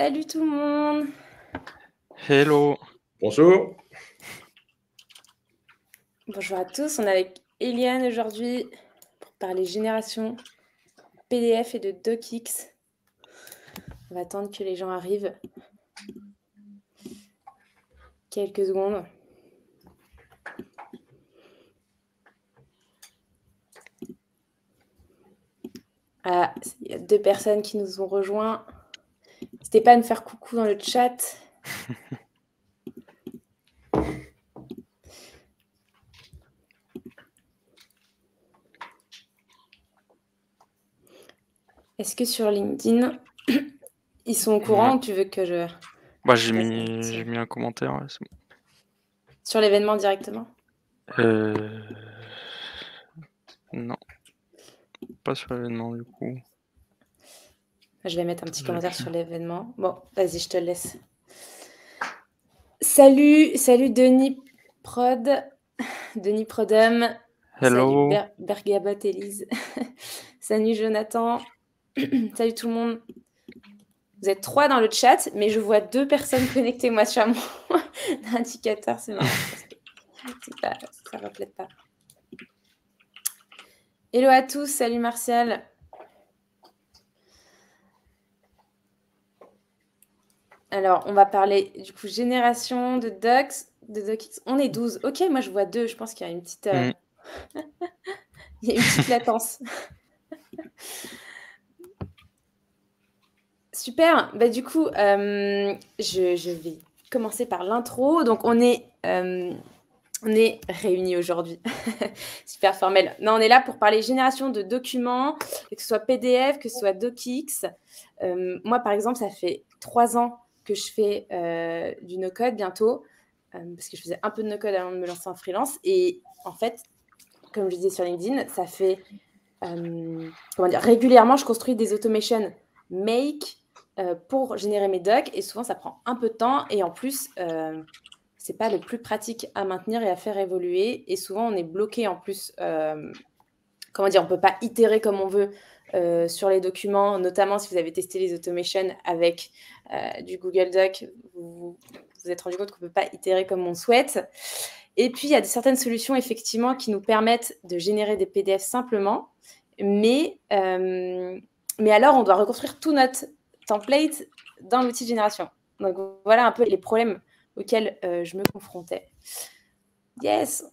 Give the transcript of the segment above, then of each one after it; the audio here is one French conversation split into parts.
Salut tout le monde. Hello. Bonjour. Bonjour à tous, on est avec Eliane aujourd'hui pour parler génération PDF et de DocX. On va attendre que les gens arrivent. Quelques secondes. Ah, il y a 2 personnes qui nous ont rejoints. N'hésitez pas à nous faire coucou dans le chat. Est-ce que sur LinkedIn, ils sont au courant ou tu veux que je... Bah, j'ai mis un commentaire, ouais, c'est bon. Sur l'événement directement? Non. Pas sur l'événement, du coup. Je vais mettre un petit commentaire sur l'événement. Bon, vas-y, je te laisse. Salut Denis Prod, Denis Produm. Hello. Salut Bergabot Elise. Salut Jonathan. Salut tout le monde. Vous êtes 3 dans le chat, mais je vois 2 personnes connectées, moi, sur mon indicateur. C'est marrant parce que ça ne reflète pas. Hello à tous. Salut Martial. Alors, on va parler du coup génération de DocX. On est 12. Ok, moi je vois 2. Je pense qu'il y a une petite, il y a une petite latence. Super. Bah, du coup, je vais commencer par l'intro. Donc, on est réunis aujourd'hui. Super formel. Non, on est là pour parler génération de documents, que ce soit PDF, que ce soit DocX. Moi, par exemple, ça fait 3 ans que je fais du no-code bientôt, parce que je faisais un peu de no-code avant de me lancer en freelance. Et en fait, comme je disais sur LinkedIn, ça fait régulièrement, je construis des automations make pour générer mes docs. Et souvent, ça prend un peu de temps. Et en plus, c'est pas le plus pratique à maintenir et à faire évoluer. Et souvent, on est bloqué en plus. On peut pas itérer comme on veut sur les documents, notamment si vous avez testé les automations avec du Google Doc, vous vous êtes rendu compte qu'on peut pas itérer comme on souhaite. Et puis, il y a certaines solutions, effectivement, qui nous permettent de générer des PDF simplement. Mais alors, on doit reconstruire tout notre template dans l'outil de génération. Donc, voilà un peu les problèmes auxquels je me confrontais. Yes.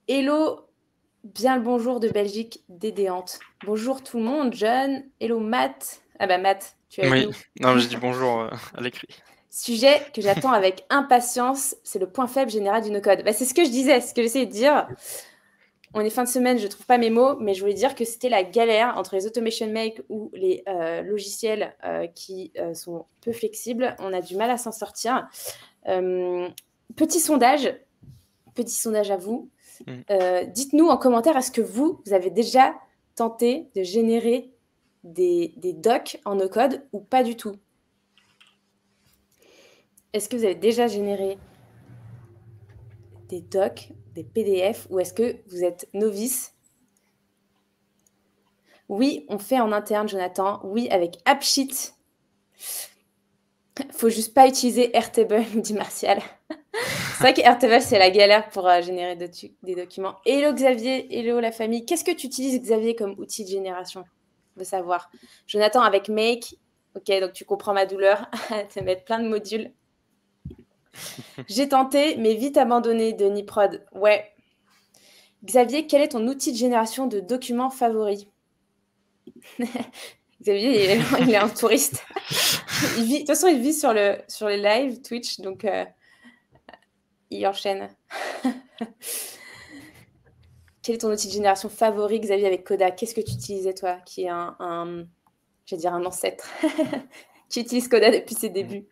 Hello. Bien le bonjour de Belgique dédéante. Bonjour tout le monde, John. Hello Matt. Ah bah Matt, tu es avec nous. Non, j'ai dit bonjour à l'écrit. Sujet que j'attends avec impatience, c'est le point faible général du no-code. Bah, c'est ce que je disais, ce que j'essayais de dire. On est fin de semaine, je ne trouve pas mes mots, mais je voulais dire que c'était la galère entre les automation make ou les logiciels qui sont peu flexibles. On a du mal à s'en sortir. Petit sondage à vous. Dites-nous en commentaire, est-ce que vous avez déjà tenté de générer des docs en no-code ou pas du tout? Est-ce que vous avez déjà généré des docs, des PDF, ou est-ce que vous êtes novice? Oui, on fait en interne, Jonathan. Oui, avec AppSheet. Faut juste pas utiliser Airtable, me dit Martial. C'est vrai que Airtable, c'est la galère pour générer des documents. Hello Xavier, hello la famille. Qu'est-ce que tu utilises, Xavier, comme outil de génération? Je veux savoir. Jonathan, avec Make. Ok, donc tu comprends ma douleur. Tu vas mettre plein de modules. J'ai tenté, mais vite abandonné, Denis Prod. Ouais. Xavier, quel est ton outil de génération de documents favori? Xavier, il est un touriste. De toute façon, il vit sur les lives Twitch, donc il enchaîne. Quel est ton outil de génération favori, Xavier, avec Coda? Qu'est-ce que tu utilisais, toi, qui est un ancêtre, qui utilise Coda depuis ses débuts?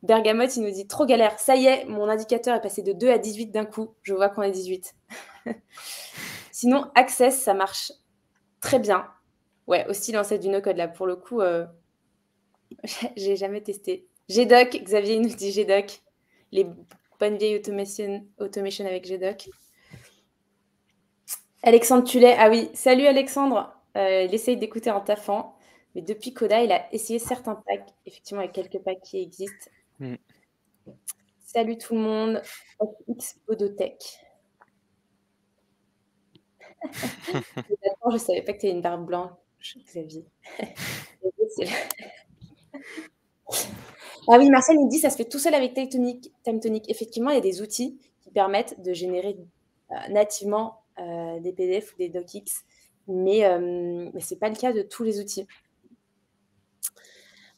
Bergamot, il nous dit « Trop galère. Ça y est, mon indicateur est passé de 2 à 18 d'un coup. Je vois qu'on est 18. » Sinon, Access, ça marche très bien. Ouais, aussi l'ancêtre du no-code, là. Pour le coup, j'ai jamais testé. GDoc, Xavier, il nous dit GDoc. Les bonnes vieilles automation avec GDoc. Alexandre Tullet, ah oui, salut Alexandre, il essaye d'écouter en taffant, Mais depuis Coda, il a essayé certains packs. Effectivement, il y a quelques packs qui existent. Salut tout le monde. FX Podotech. Je ne savais pas que tu avais une barbe blanche, Xavier. Ah oui, Marcel nous dit ça se fait tout seul avec TimeTonic. Effectivement, il y a des outils qui permettent de générer nativement des PDF ou des docx, mais ce n'est pas le cas de tous les outils.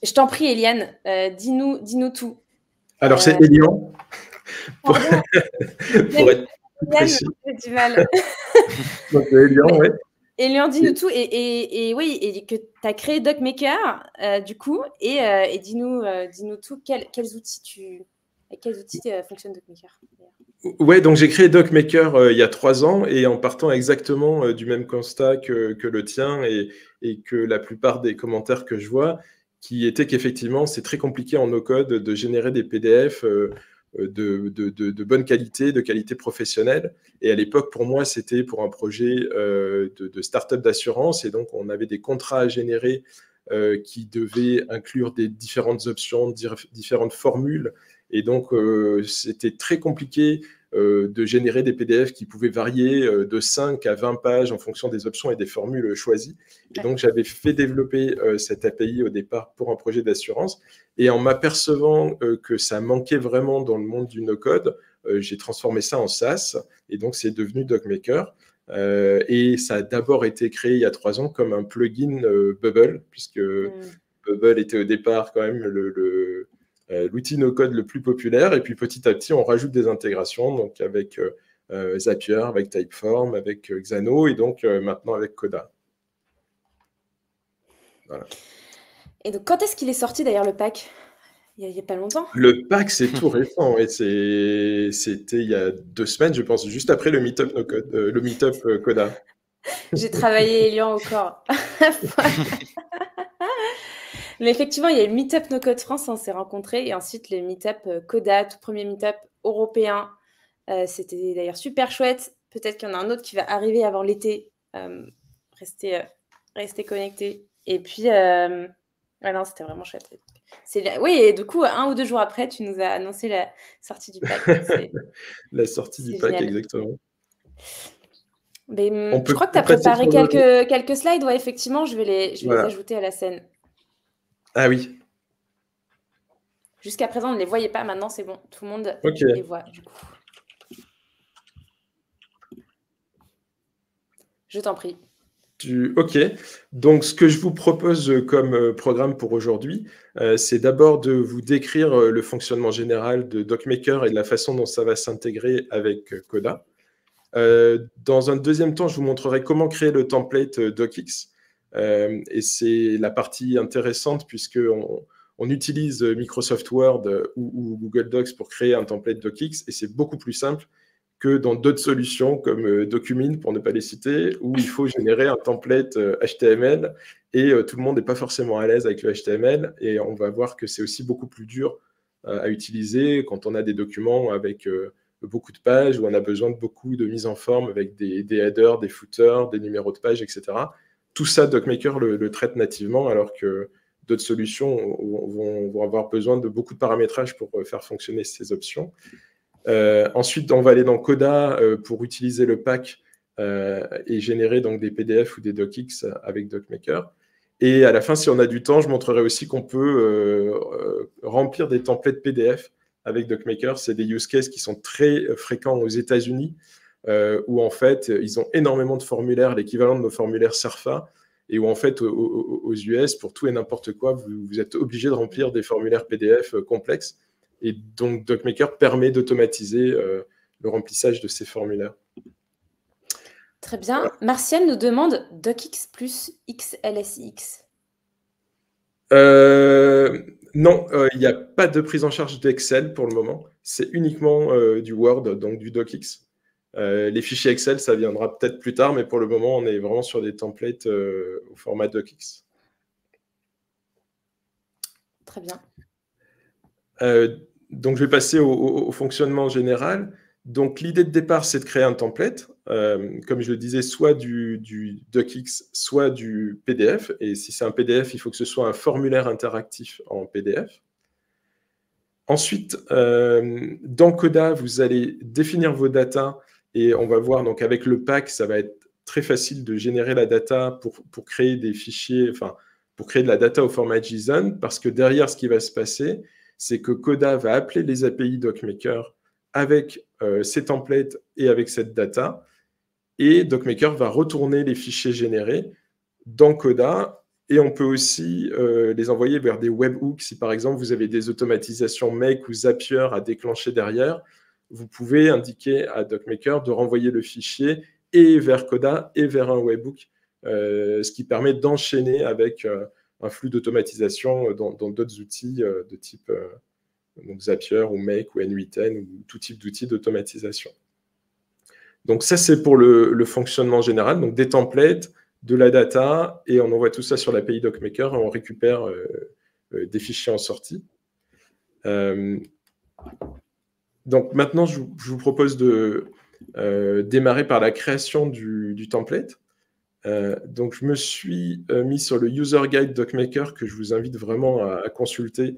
Je t'en prie, Eliane, dis-nous tout. Alors, c'est Elian. Pour être précis. J'ai du mal. Donc, Elian, ouais. Elian, dis-nous tout. Et oui, et que tu as créé DocMaker, du coup, et dis-nous tout. Quels outils fonctionne DocMaker? Ouais, donc j'ai créé DocMaker il y a 3 ans, et en partant exactement du même constat que le tien et que la plupart des commentaires que je vois, qui était qu'effectivement, c'est très compliqué en no-code de générer des PDF de bonne qualité, de qualité professionnelle. Et à l'époque, pour moi, c'était pour un projet de start-up d'assurance, et donc on avait des contrats à générer qui devaient inclure des différentes options, différentes formules. Et donc, c'était très compliqué de générer des PDF qui pouvaient varier de 5 à 20 pages en fonction des options et des formules choisies. Et donc, j'avais fait développer cette API au départ pour un projet d'assurance. Et en m'apercevant que ça manquait vraiment dans le monde du no-code, j'ai transformé ça en SaaS. Et donc, c'est devenu DocMaker. Et ça a d'abord été créé il y a 3 ans comme un plugin Bubble, puisque Bubble était au départ quand même l'outil no-code le plus populaire, et puis petit à petit, on rajoute des intégrations, donc avec Zapier, avec Typeform, avec Xano, et donc maintenant avec Coda. Voilà. Et donc, quand est-ce qu'il est sorti d'ailleurs, le pack? Il n'y a pas longtemps? Le pack, c'est tout récent, et c'était il y a 2 semaines, je pense, juste après le Meetup no-code, le Meetup Coda. J'ai travaillé Elian au corps. Mais effectivement, il y a le Meetup No Code France, on s'est rencontrés, et ensuite le Meetup Coda, tout premier Meetup européen. C'était d'ailleurs super chouette. Peut-être qu'il y en a un autre qui va arriver avant l'été. Restez connectés. Et puis, non, c'était vraiment chouette. Oui, et du coup, 1 ou 2 jours après, tu nous as annoncé la sortie du pack. La sortie du pack, génial. exactement. Mais, je crois que tu as préparé quelques slides. Ouais, effectivement, je vais les ajouter à la scène. Ah oui. Jusqu'à présent, on ne les voyait pas. Maintenant, c'est bon. Tout le monde les voit, du coup. Je t'en prie. Ok. Donc, ce que je vous propose comme programme pour aujourd'hui, c'est d'abord de vous décrire le fonctionnement général de DocMaker et de la façon dont ça va s'intégrer avec Coda. Dans un deuxième temps, je vous montrerai comment créer le template docx. Et c'est la partie intéressante, puisqu'on utilise Microsoft Word ou Google Docs pour créer un template docx, et c'est beaucoup plus simple que dans d'autres solutions comme Documint, pour ne pas les citer, où il faut générer un template HTML, et tout le monde n'est pas forcément à l'aise avec le HTML, et on va voir que c'est aussi beaucoup plus dur à utiliser quand on a des documents avec beaucoup de pages, où on a besoin de beaucoup de mise en forme avec des headers, des footers, des numéros de pages, etc. Tout ça, DocMaker le traite nativement, alors que d'autres solutions vont avoir besoin de beaucoup de paramétrage pour faire fonctionner ces options. Ensuite, on va aller dans Coda pour utiliser le pack et générer donc des PDF ou des docx avec DocMaker. Et à la fin, si on a du temps, je montrerai aussi qu'on peut remplir des templates PDF avec DocMaker. C'est des use cases qui sont très fréquents aux États-Unis, où en fait, ils ont énormément de formulaires, l'équivalent de nos formulaires SERFA, et où en fait, aux US, pour tout et n'importe quoi, vous êtes obligé de remplir des formulaires PDF complexes. Et donc, DocMaker permet d'automatiser le remplissage de ces formulaires. Très bien. Voilà. Martial nous demande docx plus XLSX. Non, il n'y a pas de prise en charge d'Excel pour le moment. C'est uniquement du Word, donc du docx. Les fichiers Excel, ça viendra peut-être plus tard, mais pour le moment, on est vraiment sur des templates au format docx. Très bien. Donc, je vais passer au fonctionnement général. Donc, l'idée de départ, c'est de créer un template, comme je le disais, soit du DocX, soit du PDF. Et si c'est un PDF, il faut que ce soit un formulaire interactif en PDF. Ensuite, dans Coda, vous allez définir vos datas et on va voir, donc avec le pack, ça va être très facile de générer la data pour créer des fichiers, enfin, pour créer de la data au format JSON, parce que derrière, ce qui va se passer, c'est que Coda va appeler les API DocMaker avec ces templates et avec cette data, et DocMaker va retourner les fichiers générés dans Coda, et on peut aussi les envoyer vers des webhooks. Si par exemple vous avez des automatisations Make ou Zapier à déclencher derrière, vous pouvez indiquer à DocMaker de renvoyer le fichier et vers Coda et vers un webhook, ce qui permet d'enchaîner avec un flux d'automatisation dans d'autres outils de type donc Zapier ou Make ou N8N ou tout type d'outils d'automatisation. Donc ça, c'est pour le fonctionnement général, donc des templates, de la data, et on envoie tout ça sur l'API DocMaker et on récupère des fichiers en sortie. Donc maintenant, je vous propose de démarrer par la création du template. Donc je me suis mis sur le User Guide DocMaker que je vous invite vraiment à consulter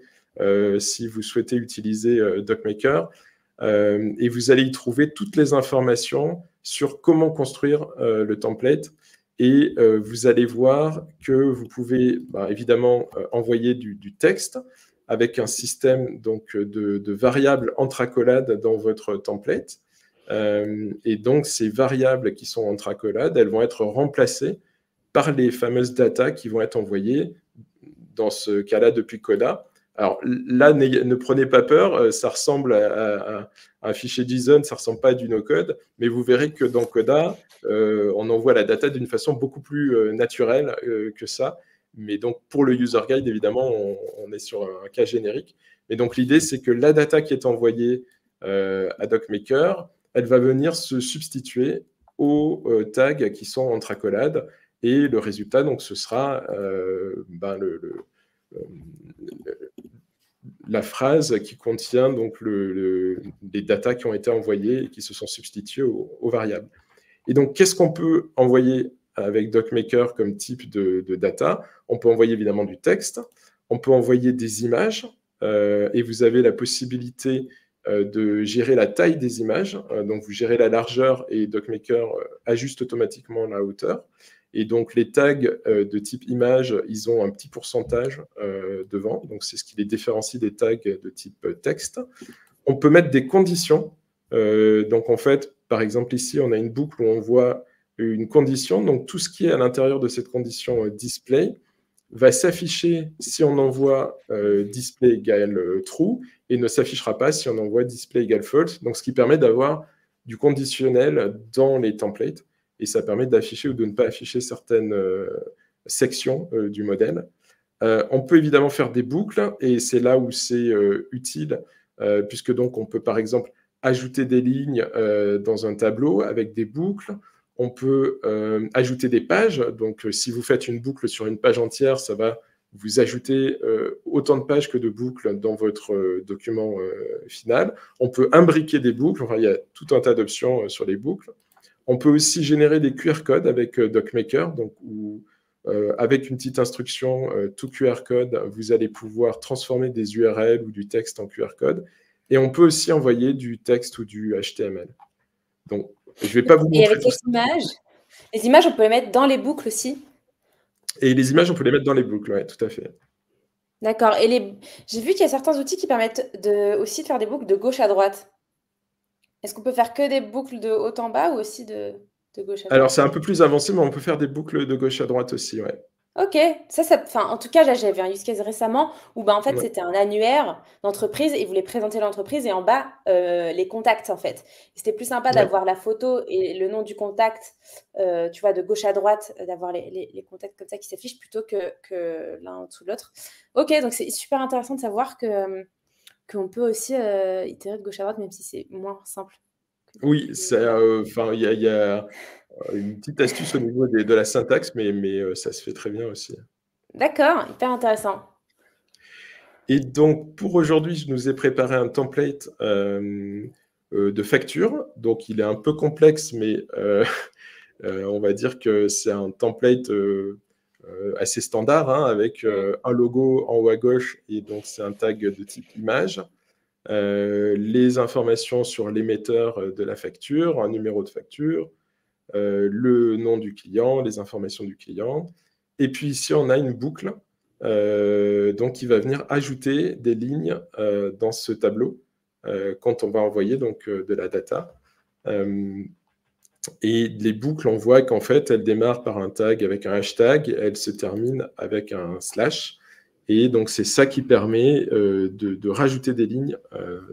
si vous souhaitez utiliser DocMaker. Et vous allez y trouver toutes les informations sur comment construire le template. Et vous allez voir que vous pouvez évidemment envoyer du texte avec un système donc, de variables entre accolades dans votre template. Et donc, ces variables qui sont entre accolades, elles vont être remplacées par les fameuses data qui vont être envoyées, dans ce cas-là, depuis Coda. Alors là, ne prenez pas peur, ça ressemble à un fichier JSON, ça ne ressemble pas à du no-code, mais vous verrez que dans Coda, on envoie la data d'une façon beaucoup plus naturelle que ça. Mais donc, pour le user guide, évidemment, on est sur un cas générique. Mais donc, l'idée, c'est que la data qui est envoyée à DocMaker, elle va venir se substituer aux tags qui sont entre accolades. Et le résultat, donc, ce sera la phrase qui contient donc les datas qui ont été envoyées et qui se sont substituées aux variables. Et donc, qu'est-ce qu'on peut envoyer avec DocMaker comme type de data? On peut envoyer évidemment du texte, on peut envoyer des images, et vous avez la possibilité de gérer la taille des images. Donc, vous gérez la largeur et DocMaker ajuste automatiquement la hauteur. Et donc, les tags de type image, ils ont un petit pourcentage devant. Donc, c'est ce qui les différencie des tags de type texte. On peut mettre des conditions. Donc, en fait, par exemple, ici, on a une boucle où on voit une condition. Donc, tout ce qui est à l'intérieur de cette condition display va s'afficher si on envoie display égale true et ne s'affichera pas si on envoie display égale false. Donc, ce qui permet d'avoir du conditionnel dans les templates. Et ça permet d'afficher ou de ne pas afficher certaines sections du modèle. On peut évidemment faire des boucles, et c'est là où c'est utile, puisque donc on peut par exemple ajouter des lignes dans un tableau avec des boucles. On peut ajouter des pages. Donc si vous faites une boucle sur une page entière, ça va vous ajouter autant de pages que de boucles dans votre document final. On peut imbriquer des boucles. Enfin, il y a tout un tas d'options sur les boucles. On peut aussi générer des QR codes avec DocMaker, donc avec une petite instruction to QR code, vous allez pouvoir transformer des URL ou du texte en QR code. Et on peut aussi envoyer du texte ou du HTML. Donc, je ne vais pas vous montrer. Et avec les images, on peut les mettre dans les boucles aussi. Et les images, on peut les mettre dans les boucles, oui, tout à fait. D'accord. Et j'ai vu qu'il y a certains outils qui permettent aussi de faire des boucles de gauche à droite. Est-ce qu'on peut faire que des boucles de haut en bas ou aussi de gauche à droite? Alors, c'est un peu plus avancé, mais on peut faire des boucles de gauche à droite aussi, ouais. Ok, en tout cas, là, j'avais un use case récemment où en fait, c'était un annuaire d'entreprise et ils voulaient présenter l'entreprise et en bas, les contacts, en fait. C'était plus sympa d'avoir la photo et le nom du contact, tu vois, de gauche à droite, d'avoir les contacts comme ça qui s'affichent plutôt que l'un en dessous de l'autre. Ok, donc c'est super intéressant de savoir qu'on peut aussi itérer de gauche à droite, même si c'est moins simple. Oui, il y a une petite astuce au niveau de la syntaxe, mais ça se fait très bien aussi. D'accord, hyper intéressant. Et donc, pour aujourd'hui, je nous ai préparé un template de facture. Donc, il est un peu complexe, mais on va dire que c'est un template assez standard, hein, avec un logo en haut à gauche, et donc c'est un tag de type image. Les informations sur l'émetteur de la facture, un numéro de facture, le nom du client, les informations du client. Et puis ici, on a une boucle donc qui va venir ajouter des lignes dans ce tableau quand on va envoyer donc, de la data. Et les boucles, on voit qu'en fait, elles démarrent par un tag avec un hashtag, elles se terminent avec un slash. Et donc, c'est ça qui permet de rajouter des lignes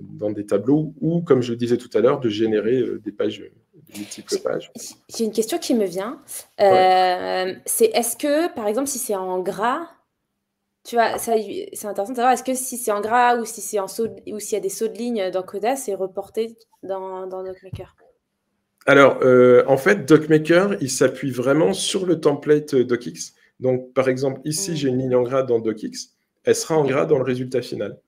dans des tableaux ou, comme je le disais tout à l'heure, de générer des pages, de multiples pages. J'ai une question qui me vient. C'est est-ce que, par exemple, si c'est en gras, tu vois, c'est intéressant de savoir, est-ce que si c'est en gras ou si c'est en saut, ou s'il y a des sauts de ligne dans Coda, c'est reporté dans DocMaker? Alors, en fait, DocMaker, il s'appuie vraiment sur le template DocX. Donc, par exemple, ici, j'ai une ligne en gras dans DocX. Elle sera en gras dans le résultat final.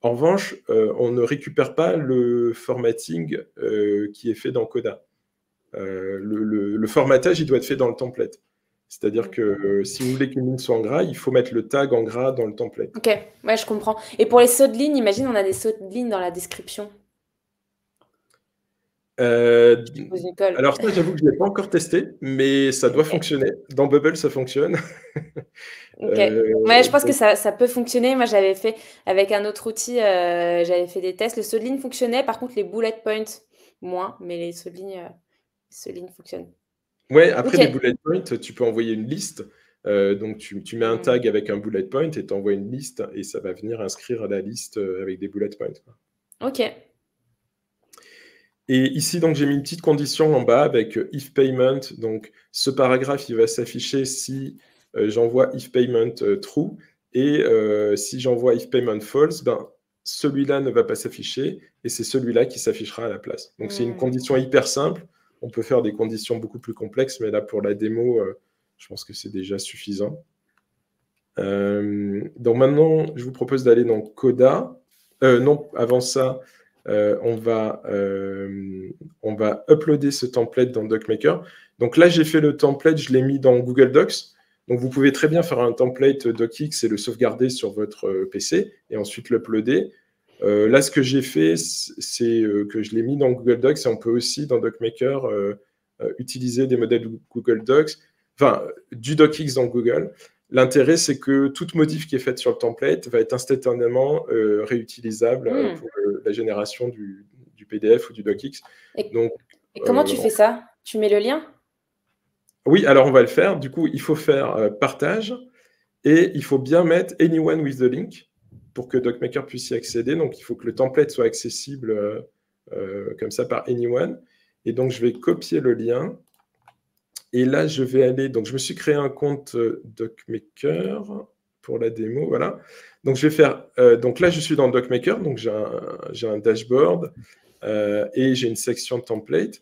En revanche, on ne récupère pas le formatting qui est fait dans Coda. Le formatage, il doit être fait dans le template. C'est-à-dire que si vous voulez qu'une ligne soit en gras, il faut mettre le tag en gras dans le template. Ok, ouais, je comprends. Et pour les sauts de ligne, imagine, on a des sauts de ligne dans la description. Alors ça, j'avoue que je ne l'ai pas encore testé, mais ça doit fonctionner. Dans Bubble, ça fonctionne. Ok. Ouais, je pense que ça peut fonctionner. Moi, j'avais fait avec un autre outil, j'avais fait des tests. Le saut de ligne fonctionnait, par contre, les bullet points, moins, mais les sauts de ligne fonctionnent. Ouais, après les bullet points, tu peux envoyer une liste. Donc, tu mets un tag avec un bullet point et tu envoies une liste et ça va venir inscrire la liste avec des bullet points. Ok. Et ici, donc, j'ai mis une petite condition en bas avec if payment. Donc, ce paragraphe, il va s'afficher si j'envoie if payment true. Et si j'envoie if payment false, ben, celui-là ne va pas s'afficher et c'est celui-là qui s'affichera à la place. Donc, c'est une condition hyper simple. On peut faire des conditions beaucoup plus complexes, mais là, pour la démo, je pense que c'est déjà suffisant. Donc, maintenant, je vous propose d'aller dans Coda. Non, avant ça, on va uploader ce template dans DocMaker. Donc là, j'ai fait le template, je l'ai mis dans Google Docs. Donc, vous pouvez très bien faire un template DocX et le sauvegarder sur votre PC et ensuite l'uploader. Là, ce que j'ai fait, c'est que je l'ai mis dans Google Docs et on peut aussi, dans DocMaker, utiliser des modèles Google Docs, enfin, du DocX dans Google. L'intérêt, c'est que toute modif qui est faite sur le template va être instantanément réutilisable pour la génération du PDF ou du DocX. Et comment tu fais ça? Tu mets le lien? Oui, alors on va le faire. Du coup, il faut faire partage et il faut bien mettre anyone with the link pour que DocMaker puisse y accéder. Donc, il faut que le template soit accessible comme ça par anyone. Et donc, je vais copier le lien. Et là, je vais aller... Donc, je me suis créé un compte DocMaker pour la démo. Voilà. Donc, je vais faire... donc là, je suis dans DocMaker. Donc, j'ai un dashboard et j'ai une section template.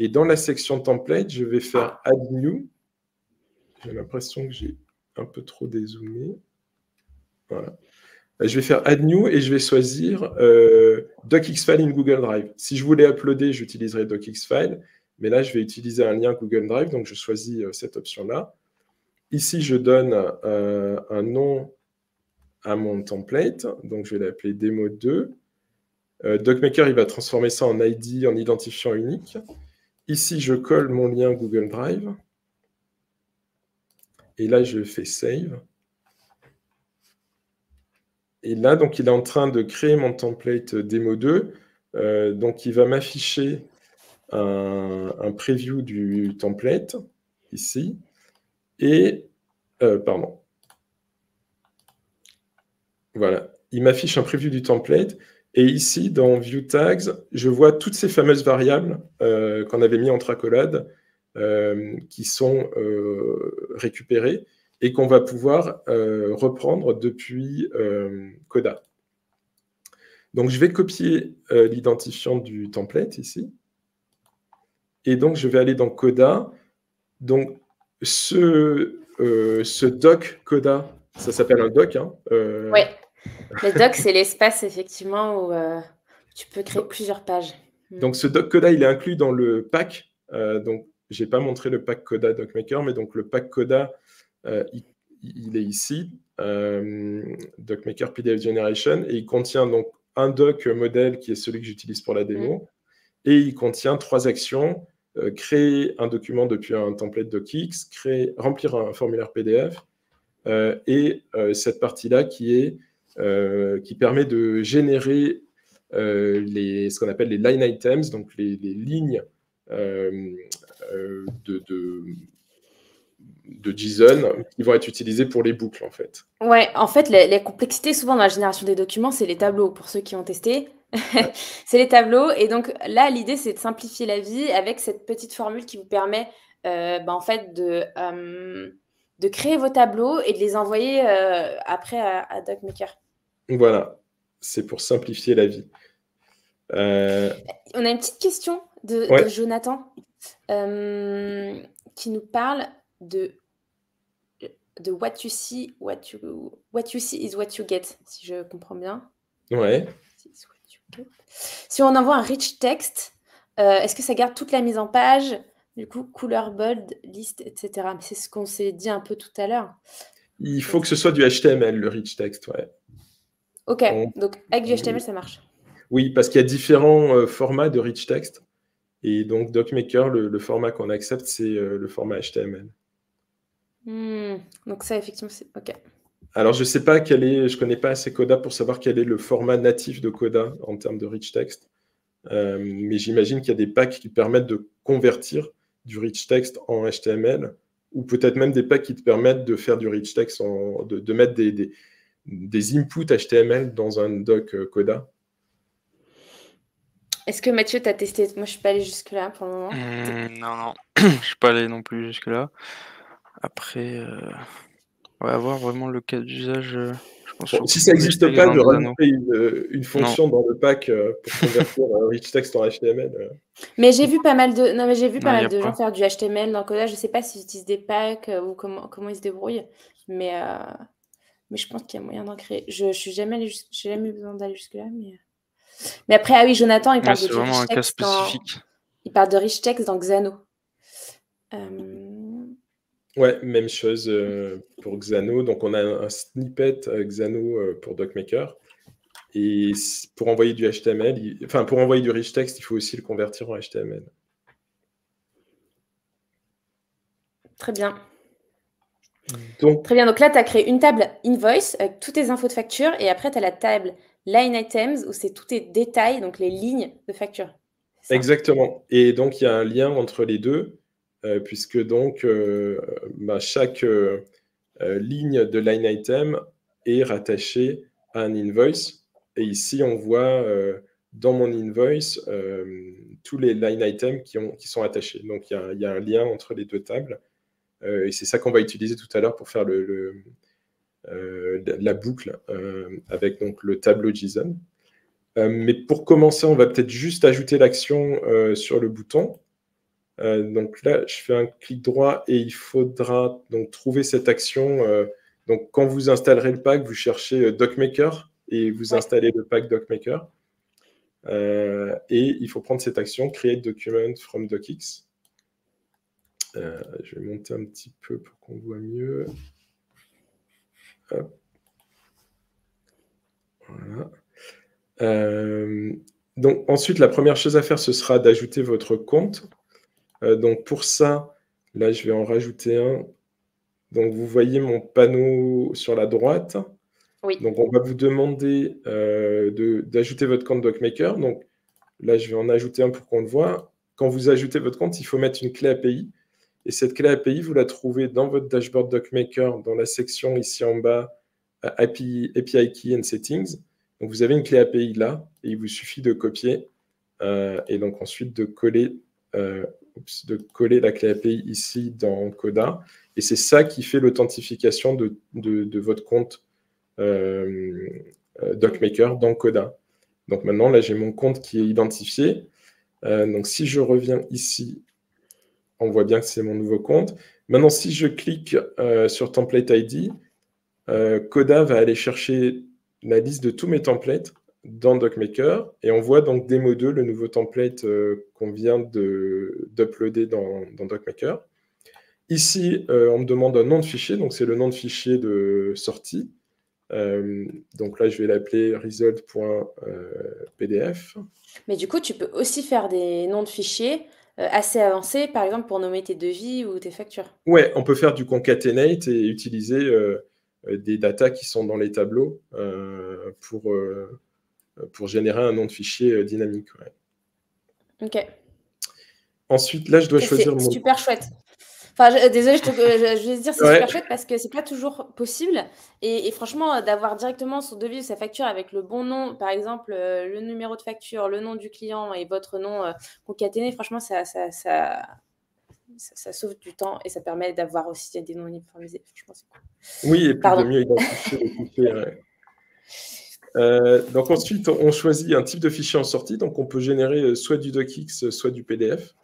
Et dans la section template, je vais faire Add New. J'ai l'impression que j'ai un peu trop dézoomé. Voilà. Je vais faire Add New et je vais choisir DocX File in Google Drive. Si je voulais uploader, j'utiliserais DocX File. Mais là, je vais utiliser un lien Google Drive. Donc, je choisis cette option-là. Ici, je donne un nom à mon template. Donc, je vais l'appeler Démo 2. DocMaker, il va transformer ça en ID, en identifiant unique. Ici, je colle mon lien Google Drive. Et là, je fais Save. Et là, donc, il est en train de créer mon template Démo 2. Donc, il va m'afficher un preview du template, ici. Et, pardon. Voilà. Il m'affiche un preview du template. Et ici, dans View Tags, je vois toutes ces fameuses variables qu'on avait mis entre accolades qui sont récupérées et qu'on va pouvoir reprendre depuis Coda. Donc, je vais copier l'identifiant du template ici. Et donc, je vais aller dans Coda. Donc, ce doc Coda, ça s'appelle un doc. Hein, oui. Le doc, c'est l'espace, effectivement, où tu peux créer plusieurs pages. Donc, ce doc Coda, il est inclus dans le pack. Donc, je n'ai pas montré le pack Coda DocMaker, mais donc le pack Coda, il est ici, DocMaker PDF Generation, et il contient donc un doc modèle qui est celui que j'utilise pour la démo, et il contient 3 actions. Créer un document depuis un template DocX, remplir un formulaire PDF, et cette partie-là qui permet de générer ce qu'on appelle les line items, donc les lignes de JSON qui vont être utilisées pour les boucles, en fait. Ouais, en fait, les complexités, souvent dans la génération des documents, c'est les tableaux, pour ceux qui ont testé. C'est les tableaux. Et donc là, l'idée, c'est de simplifier la vie avec cette petite formule qui vous permet en fait, de créer vos tableaux et de les envoyer après à DocMaker. Voilà, c'est pour simplifier la vie. On a une petite question de Jonathan qui nous parle de what you see is what you get, si je comprends bien. Ouais. Si on envoie un rich text, est-ce que ça garde toute la mise en page, du coup, couleur, bold, liste, etc. C'est ce qu'on s'est dit un peu tout à l'heure. Il faut que ce soit du HTML, le rich text, ouais. Ok, donc avec du HTML, ça marche. Oui, parce qu'il y a différents formats de rich text. Et donc, DocMaker, le format qu'on accepte, c'est le format HTML. Donc ça, effectivement, c'est OK. Alors, je ne sais pas je connais pas assez Coda pour savoir quel est le format natif de Coda en termes de rich text. Mais j'imagine qu'il y a des packs qui permettent de convertir du rich text en HTML, ou peut-être même des packs qui te permettent de faire du rich text, de mettre des inputs HTML dans un doc Coda. Est-ce que Mathieu, tu as testé? Moi, je ne suis pas allée jusque-là pour le moment. Non, je ne suis pas allé non plus jusque-là. Après, on va voir vraiment le cas d'usage. Si ça n'existe pas, de rajouter une fonction dans le pack pour convertir un rich text en HTML. Mais j'ai vu pas mal de, gens faire du HTML dans Coda. Je ne sais pas s'ils utilisent des packs ou comment ils se débrouillent, mais je pense qu'il y a moyen d'en créer. Je suis jamais eu besoin d'aller jusque-là, mais après, ah oui, Jonathan, il parle de vraiment un cas spécifique. Il parle de rich text dans Xano. Ouais, même chose pour Xano. Donc, on a un snippet Xano pour DocMaker. Et pour envoyer du HTML, pour envoyer du rich text, il faut aussi le convertir en HTML. Très bien. Donc, très bien. Donc là, tu as créé une table invoice avec toutes tes infos de facture. Et après, tu as la table line items où c'est tous tes détails, donc les lignes de facture. Exactement. Et donc, il y a un lien entre les deux, puisque donc, chaque ligne de line item est rattachée à un invoice. Et ici, on voit dans mon invoice tous les line items qui sont attachés. Donc, il y a un lien entre les deux tables. Et c'est ça qu'on va utiliser tout à l'heure pour faire la boucle avec donc, le tableau JSON. Mais pour commencer, on va peut-être juste ajouter l'action sur le bouton. Donc là, je fais un clic droit et il faudra donc trouver cette action. Donc, quand vous installerez le pack, vous cherchez DocMaker et vous installez le pack DocMaker. Et il faut prendre cette action, Create Document from DocX. Je vais monter un petit peu pour qu'on voit mieux. Hop. Voilà. Donc, ensuite, la première chose à faire, ce sera d'ajouter votre compte. Donc, pour ça, là, je vais en rajouter un. Donc, vous voyez mon panneau sur la droite. Oui. Donc, on va vous demander d'ajouter votre compte DocMaker. Donc, là, je vais en ajouter un pour qu'on le voit. Quand vous ajoutez votre compte, il faut mettre une clé API. Et cette clé API, vous la trouvez dans votre dashboard DocMaker, dans la section ici en bas, API Key and Settings. Donc, vous avez une clé API là, et il vous suffit de copier, et donc ensuite de coller la clé API ici dans Coda. Et c'est ça qui fait l'authentification de votre compte DocMaker dans Coda. Donc maintenant, là, j'ai mon compte qui est identifié. Donc si je reviens ici, on voit bien que c'est mon nouveau compte. Maintenant, si je clique sur Template ID, Coda va aller chercher la liste de tous mes templates dans DocMaker et on voit donc Demo2, le nouveau template qu'on vient d'uploader dans DocMaker. Ici, on me demande un nom de fichier, donc c'est le nom de fichier de sortie. Donc là, je vais l'appeler result.pdf. Mais du coup, tu peux aussi faire des noms de fichiers assez avancés, par exemple pour nommer tes devis ou tes factures. Ouais, on peut faire du concatenate et utiliser des datas qui sont dans les tableaux pour générer un nom de fichier dynamique. Ouais. Ok. Ensuite, là, je dois choisir C'est mon... super chouette. Enfin, désolée, je vais te dire c'est Ouais. super chouette parce que c'est pas toujours possible. Et franchement, d'avoir directement son devis ou sa facture avec le bon nom, par exemple, le numéro de facture, le nom du client et votre nom concaténé, franchement, ça sauve du temps et ça permet d'avoir aussi des noms uniformisés. Franchement, c'est cool. Oui, et puis Pardon. de mieux identifier les fichiers. Donc ensuite, on choisit un type de fichier en sortie. Donc on peut générer soit du docx, soit du PDF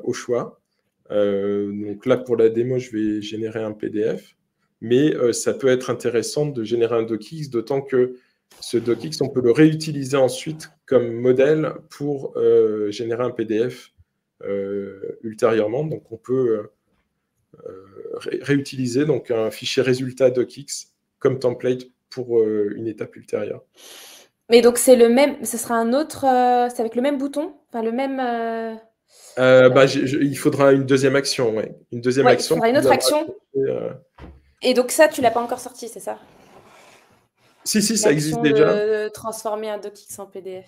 au choix. Donc là, pour la démo, je vais générer un PDF. Mais ça peut être intéressant de générer un docx, d'autant que ce docx, on peut le réutiliser ensuite comme modèle pour générer un PDF ultérieurement. Donc on peut réutiliser donc, un fichier résultat docx comme template pour une étape ultérieure. Mais donc c'est le même, ce sera un autre, c'est avec le même bouton, enfin le même. Il faudra une deuxième action, ouais. Une deuxième Ouais, action. il faudra une autre action. Et donc ça, tu l'as pas encore sorti, c'est ça? Si, ça existe déjà. De transformer un docx en PDF.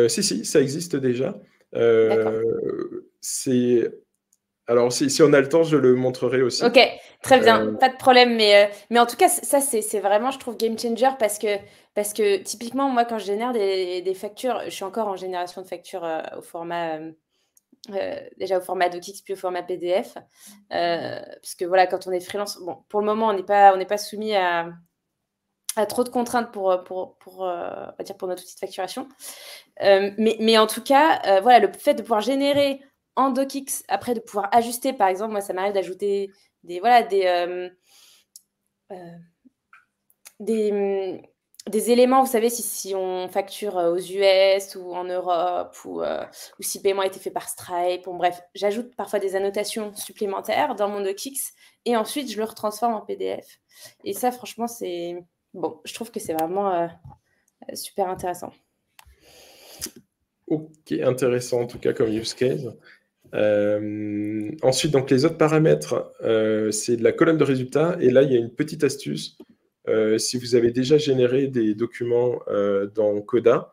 Si, ça existe déjà. D'accord. Alors, si on a le temps, je le montrerai aussi. Ok, très bien, pas de problème. Mais en tout cas, ça, c'est vraiment, je trouve, game changer parce que typiquement, moi, quand je génère des factures, je suis encore en génération de factures au format, déjà au format docx, puis au format PDF. Parce que voilà, quand on est freelance, bon, pour le moment, on n'est pas soumis à trop de contraintes on va dire pour notre outil de facturation. Mais en tout cas, voilà, le fait de pouvoir générer en docx, après de pouvoir ajuster, par exemple, moi, ça m'arrive d'ajouter des éléments, vous savez, si on facture aux US ou en Europe ou si le paiement a été fait par Stripe. Bon, bref, j'ajoute parfois des annotations supplémentaires dans mon docx et ensuite, je le retransforme en PDF. Et ça, franchement, bon, je trouve que c'est vraiment super intéressant. Ok, intéressant en tout cas comme use case. Ensuite, donc les autres paramètres, c'est de la colonne de résultats. Et là, il y a une petite astuce. Si vous avez déjà généré des documents dans Coda,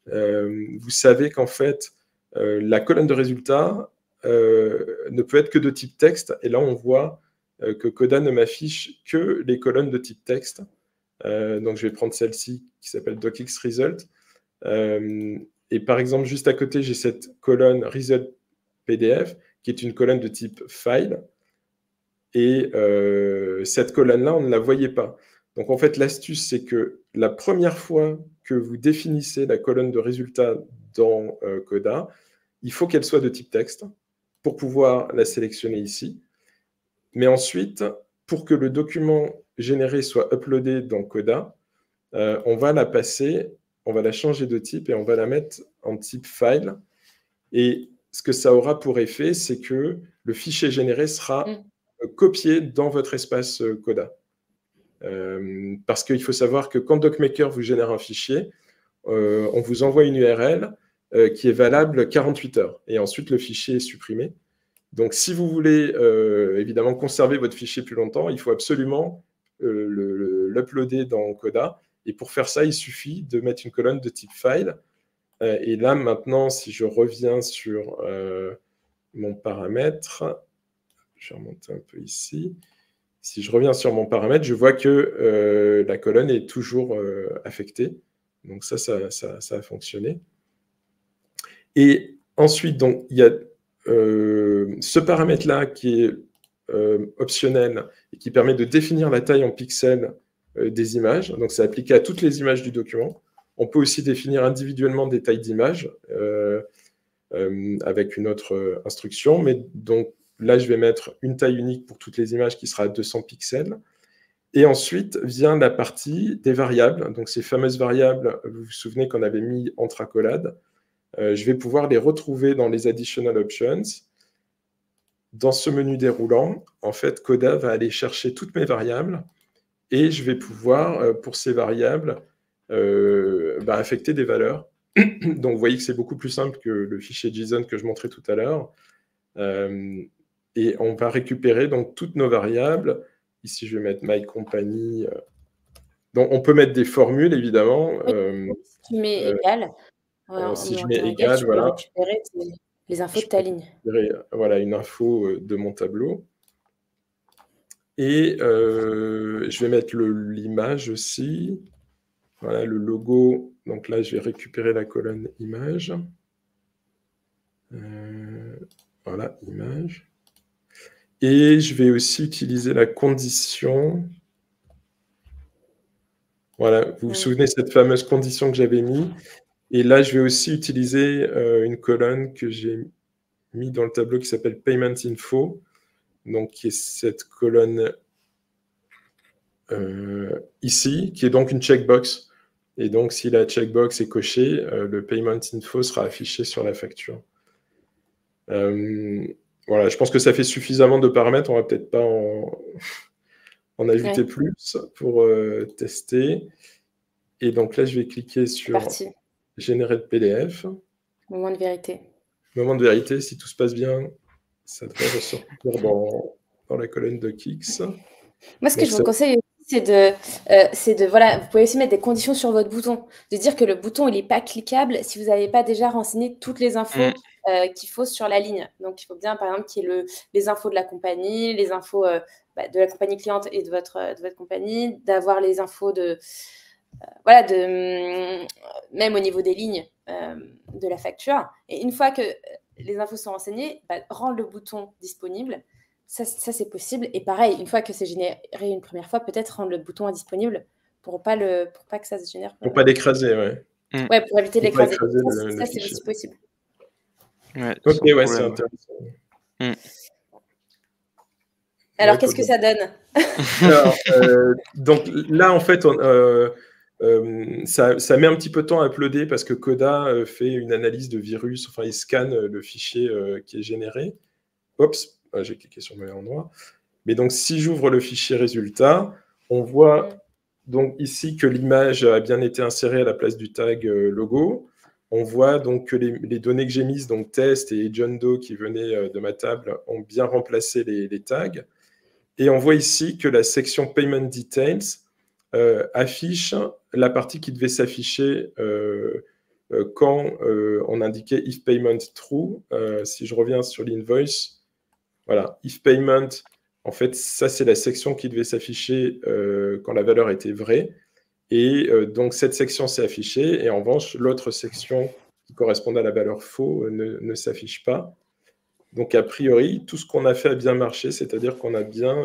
vous savez qu'en fait, la colonne de résultats ne peut être que de type texte. Et là, on voit que Coda ne m'affiche que les colonnes de type texte. Donc, je vais prendre celle-ci qui s'appelle docx_result. Et par exemple, juste à côté, j'ai cette colonne result PDF qui est une colonne de type file. Et cette colonne-là, on ne la voyait pas. Donc, en fait, l'astuce, c'est que la première fois que vous définissez la colonne de résultats dans Coda, il faut qu'elle soit de type texte pour pouvoir la sélectionner ici. Mais ensuite, pour que le document généré soit uploadé dans Coda, on va la passer, on va la changer de type et on va la mettre en type file. Et ce que ça aura pour effet, c'est que le fichier généré sera copié dans votre espace Coda. Parce qu'il faut savoir que quand DocMaker vous génère un fichier, on vous envoie une URL qui est valable 48 heures. Et ensuite, le fichier est supprimé. Donc, si vous voulez évidemment conserver votre fichier plus longtemps, il faut absolument l'uploader dans Coda. Et pour faire ça, il suffit de mettre une colonne de type file. Et là, maintenant, si je reviens sur mon paramètre, je vais remonter un peu ici. Si je reviens sur mon paramètre, je vois que la colonne est toujours affectée. Donc ça a fonctionné. Et ensuite, donc, il y a ce paramètre-là qui est optionnel et qui permet de définir la taille en pixels des images. Donc, c'est appliqué à toutes les images du document. On peut aussi définir individuellement des tailles d'images avec une autre instruction. Mais donc, là, je vais mettre une taille unique pour toutes les images qui sera à 200 pixels. Et ensuite vient la partie des variables. Donc, ces fameuses variables, vous vous souvenez qu'on avait mis entre accolades. Je vais pouvoir les retrouver dans les Additional Options. Dans ce menu déroulant, en fait, Coda va aller chercher toutes mes variables et je vais pouvoir, pour ces variables, affecter des valeurs. Donc, vous voyez que c'est beaucoup plus simple que le fichier JSON que je montrais tout à l'heure. Et on va récupérer donc toutes nos variables. Ici, je vais mettre My Company. Donc, on peut mettre des formules, évidemment. Si tu mets égal, Si je en mets temps égal, égal, tu peux voilà, récupérer les infos je de ta peux ligne. récupérer, voilà, une info de mon tableau. Et je vais mettre l'image aussi. Voilà, le logo. Donc là, je vais récupérer la colonne image. Voilà, image. Et je vais aussi utiliser la condition. Voilà, vous vous souvenez de cette fameuse condition que j'avais mise. Et là, je vais aussi utiliser une colonne que j'ai mis dans le tableau qui s'appelle Payment Info. Donc, qui est cette colonne ici, qui est donc une checkbox. Et donc, si la checkbox est cochée, le Payment Info sera affiché sur la facture. Voilà, je pense que ça fait suffisamment de paramètres. On ne va peut-être pas en ajouter plus pour tester. Et donc là, je vais cliquer sur Générer le PDF. Moment de vérité. Moment de vérité, si tout se passe bien, ça devrait ressortir dans la colonne de Kix. Moi, ce que je vous conseille, c'est de voilà, vous pouvez aussi mettre des conditions sur votre bouton, de dire que le bouton il n'est pas cliquable si vous n'avez pas déjà renseigné toutes les infos qu'il faut sur la ligne. Donc, il faut bien, par exemple, qu'il y ait les infos de la compagnie, les infos de la compagnie cliente et de votre compagnie, d'avoir les infos voilà, même au niveau des lignes de la facture. Et une fois que les infos sont renseignées, rendre le bouton disponible. Ça c'est possible. Et pareil, une fois que c'est généré une première fois, peut-être rendre le bouton indisponible pour pas que ça se génère. Pour pas l'écraser, ouais. Ouais, pour éviter de l'écraser. Ça, c'est aussi possible. Ouais, ok, ouais, c'est intéressant. Alors, qu'est-ce que ça donne? Alors, donc là, en fait, ça met un petit peu de temps à uploader parce que Coda fait une analyse de virus, enfin, il scanne le fichier qui est généré. Oups, j'ai cliqué sur le mauvais endroit. Mais donc, si j'ouvre le fichier résultat, on voit donc ici que l'image a bien été insérée à la place du tag logo. On voit donc que les données que j'ai mises, donc test et John Doe qui venaient de ma table, ont bien remplacé les tags. Et on voit ici que la section Payment Details affiche la partie qui devait s'afficher quand on indiquait If Payment True. Si je reviens sur l'invoice, voilà, If Payment, en fait, ça c'est la section qui devait s'afficher quand la valeur était vraie. Et donc cette section s'est affichée, et en revanche, l'autre section qui correspondait à la valeur faux ne s'affiche pas. Donc, a priori, tout ce qu'on a fait a bien marché, c'est-à-dire qu'on a bien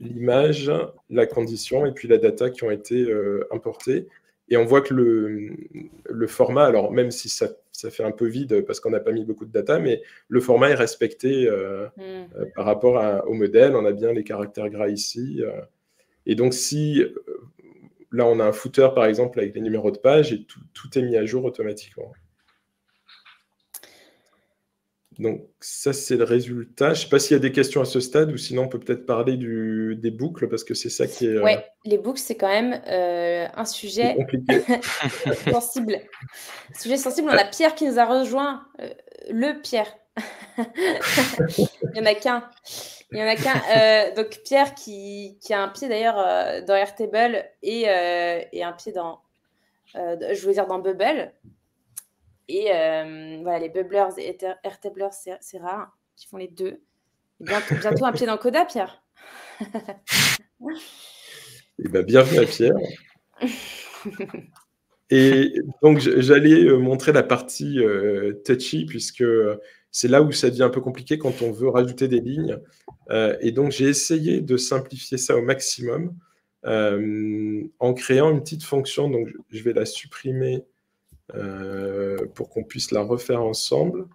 l'image, la condition et puis la data qui ont été importées. Et on voit que le format, alors même si ça fait un peu vide parce qu'on n'a pas mis beaucoup de data, mais le format est respecté par rapport au modèle. On a bien les caractères gras ici. Et donc, si là, on a un footer, par exemple, avec les numéros de page, et tout est mis à jour automatiquement. Donc, ça, c'est le résultat. Je ne sais pas s'il y a des questions à ce stade, ou sinon, on peut peut-être parler des boucles, parce que c'est ça qui est... Ouais, les books, c'est quand même un sujet compliqué. sensible. Sujet sensible, on a Pierre qui nous a rejoint. Le Pierre. Il n'y en a qu'un. Donc, Pierre qui a un pied, d'ailleurs, dans Airtable et un pied dans... je voulais dire dans Bubble. Et voilà, les Bubblers et Airtablers, c'est rare, qui font les deux. Et bientôt un pied dans Coda, Pierre. Eh ben, bienvenue à Pierre. Et donc, j'allais montrer la partie touchy, puisque c'est là où ça devient un peu compliqué quand on veut rajouter des lignes. Et donc, j'ai essayé de simplifier ça au maximum en créant une petite fonction. Donc, je vais la supprimer pour qu'on puisse la refaire ensemble.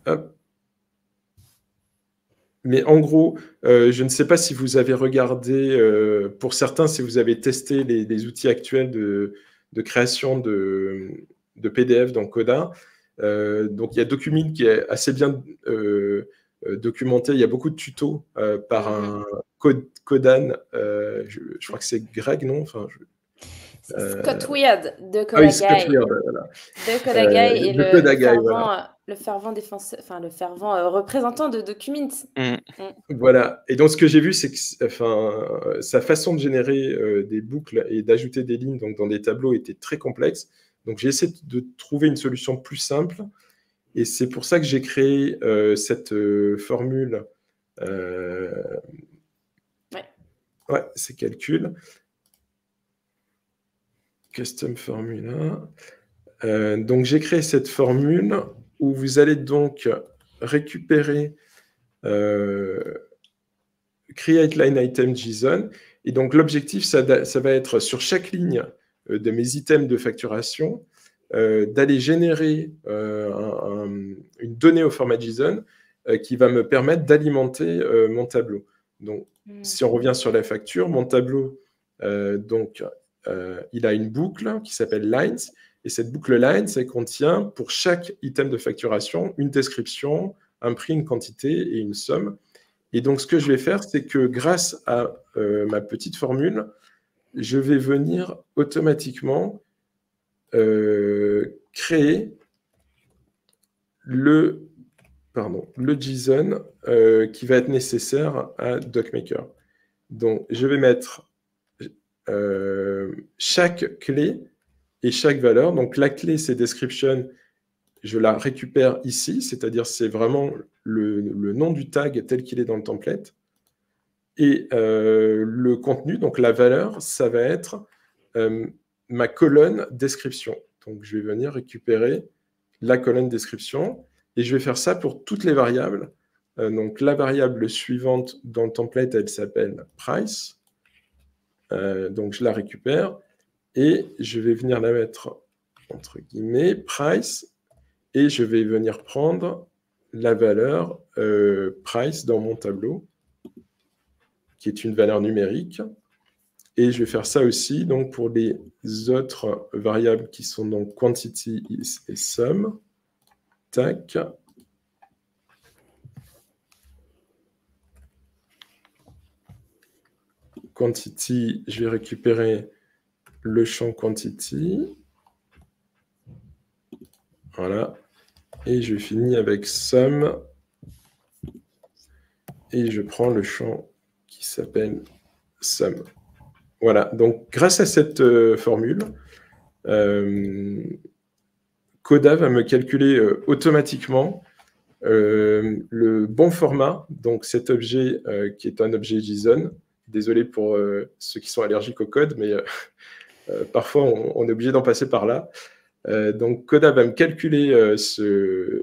Hop. Mais en gros, je ne sais pas si vous avez regardé, pour certains, si vous avez testé les outils actuels de création de PDF dans Coda. Donc, il y a Documint qui est assez bien documenté. Il y a beaucoup de tutos par un Codan. Je crois que c'est Greg, non enfin, Scott Weird de Ah oui, Coda Scott Guy. Weird, voilà. De Coda Guy et De Coda Guy, voilà. le fervent défenseur, enfin le fervent représentant de Documint. Voilà. Et donc, ce que j'ai vu, c'est que sa façon de générer des boucles et d'ajouter des lignes donc, dans des tableaux était très complexe. Donc, j'ai essayé de trouver une solution plus simple. Et c'est pour ça que j'ai créé cette formule. Ouais, c'est calcul. Custom formula. Donc, j'ai créé cette formule où vous allez donc récupérer create line item JSON. Et donc, l'objectif, ça va être sur chaque ligne de mes items de facturation, d'aller générer une donnée au format JSON qui va me permettre d'alimenter mon tableau. Donc, si on revient sur la facture, mon tableau, il a une boucle qui s'appelle lines. Et cette boucle lines, elle contient pour chaque item de facturation une description, un prix, une quantité et une somme. Et donc, ce que je vais faire, c'est que grâce à ma petite formule, je vais venir automatiquement créer le JSON qui va être nécessaire à DocMaker. Donc, je vais mettre chaque clé et chaque valeur. Donc, la clé, c'est description. Je la récupère ici, c'est-à-dire c'est vraiment le nom du tag tel qu'il est dans le template. Et le contenu, donc la valeur, ça va être ma colonne description. Donc, je vais venir récupérer la colonne description et je vais faire ça pour toutes les variables. Donc, la variable suivante dans le template, elle s'appelle price. Donc, je la récupère et je vais venir la mettre entre guillemets price et je vais venir prendre la valeur price dans mon tableau, qui est une valeur numérique. Et je vais faire ça aussi donc, pour les autres variables qui sont donc quantity et sum. Tac. Quantity, je vais récupérer le champ quantity. Voilà. Et je finis avec sum. Et je prends le champ qui s'appelle sum. Voilà. Donc, grâce à cette formule, Coda va me calculer automatiquement le bon format. Donc, cet objet qui est un objet JSON. Désolé pour ceux qui sont allergiques au code, mais parfois, on est obligé d'en passer par là. Donc, Coda va me calculer ce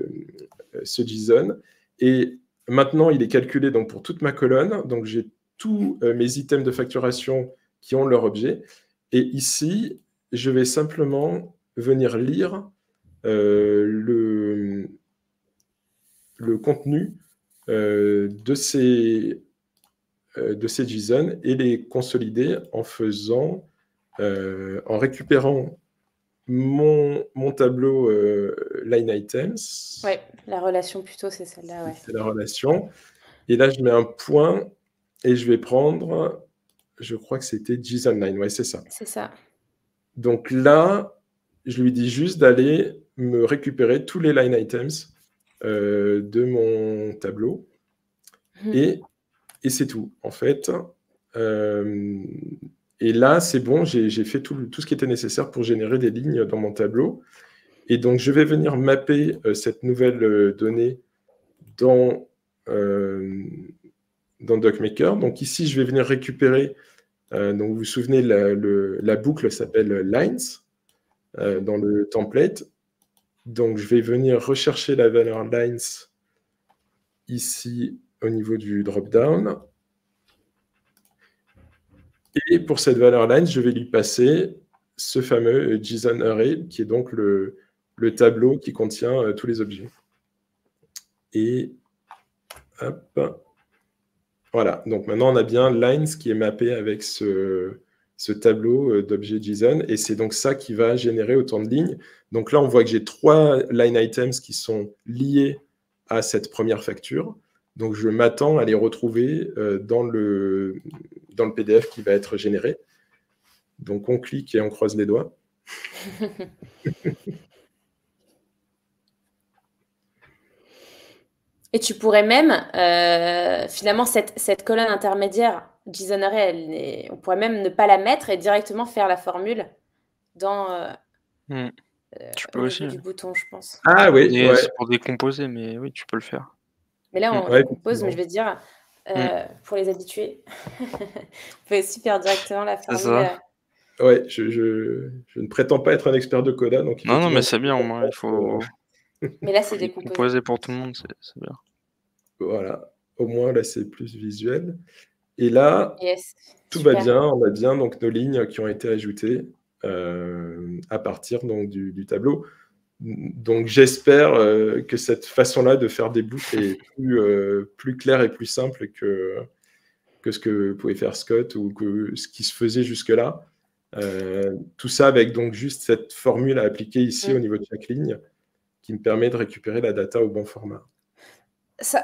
JSON. Et maintenant, il est calculé donc, pour toute ma colonne. Donc, j'ai tous mes items de facturation qui ont leur objet. Et ici, je vais simplement venir lire le contenu de ces JSON et les consolider en récupérant mon tableau line items. Oui, la relation plutôt, c'est celle-là. Ouais. C'est la relation. Et là, je mets un point et je vais prendre, je crois que c'était JSON line. Oui, c'est ça. C'est ça. Donc là, je lui dis juste d'aller me récupérer tous les line items de mon tableau. Et c'est tout, en fait. Et là, c'est bon, j'ai fait tout ce qui était nécessaire pour générer des lignes dans mon tableau. Et donc, je vais venir mapper cette nouvelle donnée dans DocMaker. Donc, ici, je vais venir récupérer, donc vous vous souvenez, la boucle s'appelle lines dans le template. Donc, je vais venir rechercher la valeur lines ici au niveau du drop-down. Et pour cette valeur line, je vais lui passer ce fameux JSON array, qui est donc le tableau qui contient tous les objets. Et hop, Voilà, donc maintenant on a bien lines qui est mappé avec ce tableau d'objets JSON, et c'est donc ça qui va générer autant de lignes. Donc là, on voit que j'ai 3 line items qui sont liés à cette première facture. Donc je m'attends à les retrouver dans le PDF qui va être généré. Donc on clique et on croise les doigts. Et tu pourrais même, finalement, cette colonne intermédiaire JSON Array, on pourrait même ne pas la mettre et directement faire la formule dans, Tu au peux aussi. niveau du bouton, je pense. Ah oui, Et ouais. c'est pour décomposer, mais oui, tu peux le faire. Mais là, on Ouais, décompose, mais je vais dire, pour les habitués, vous pouvez aussi faire directement la C'est formule. ça. Ouais, je ne prétends pas être un expert de Coda, donc Non, mais effectivement, c'est bien, au moins, il faut Mais là, c'est décomposé. décomposer pour tout le monde, c'est bien. voilà, au moins là c'est plus visuel. Et là, Yes, tout super. va bien, on a bien donc nos lignes qui ont été ajoutées à partir donc, du tableau. Donc j'espère que cette façon-là de faire des boucles est plus claire et plus simple que ce que pouvait faire Scott ou que ce qui se faisait jusque-là. Tout ça avec donc juste cette formule à appliquer ici au niveau de chaque ligne qui me permet de récupérer la data au bon format.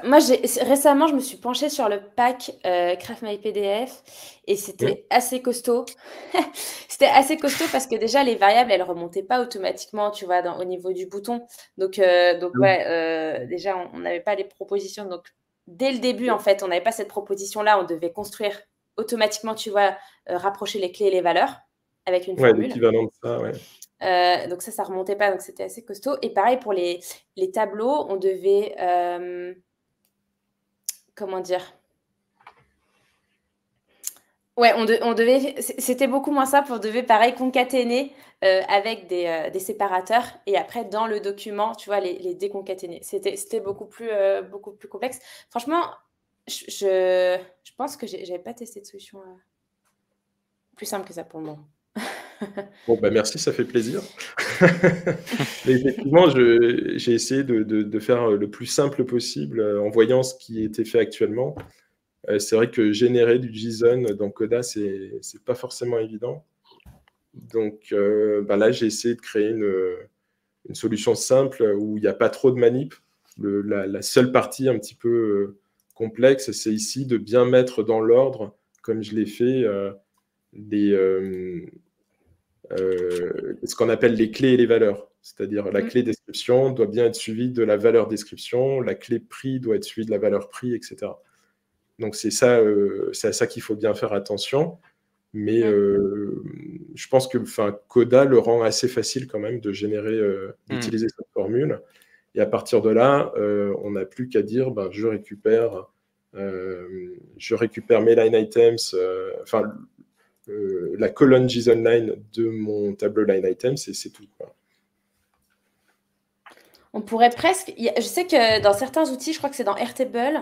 Moi, récemment, je me suis penchée sur le pack CraftMyPDF et c'était assez costaud. C'était assez costaud parce que déjà, les variables, elles remontaient pas automatiquement, tu vois, au niveau du bouton. Donc ouais, déjà, on n'avait pas les propositions. Donc, dès le début, en fait, on n'avait pas cette proposition-là. On devait construire automatiquement, tu vois, rapprocher les clés et les valeurs avec une formule. L'équivalent de ça, ouais. Donc ça remontait pas, donc c'était assez costaud. Et pareil pour les tableaux, on devait... comment dire? Ouais, on devait... C'était beaucoup moins simple, on devait pareil concaténer avec des séparateurs et après dans le document, tu vois, les déconcaténer. C'était beaucoup plus complexe. Franchement, je pense que j'avais pas testé de solution plus simple que ça pour le moment. Bon, bah merci, ça fait plaisir. Mais effectivement, j'ai essayé de faire le plus simple possible en voyant ce qui était fait actuellement. C'est vrai que générer du JSON dans Coda, c'est pas forcément évident. Donc là, j'ai essayé de créer une solution simple où il n'y a pas trop de manip. La seule partie un petit peu complexe, c'est ici de bien mettre dans l'ordre, comme je l'ai fait, ce qu'on appelle les clés et les valeurs. C'est-à-dire la clé description doit bien être suivie de la valeur description, la clé prix doit être suivie de la valeur prix, etc. Donc c'est à ça qu'il faut bien faire attention. Mais je pense que Coda le rend assez facile quand même de générer, d'utiliser cette formule. Et à partir de là, on n'a plus qu'à dire, je récupère mes line items, la colonne JSON line de mon tableau line items, et c'est tout, quoi. On pourrait presque... Je sais que dans certains outils, je crois que c'est dans Airtable,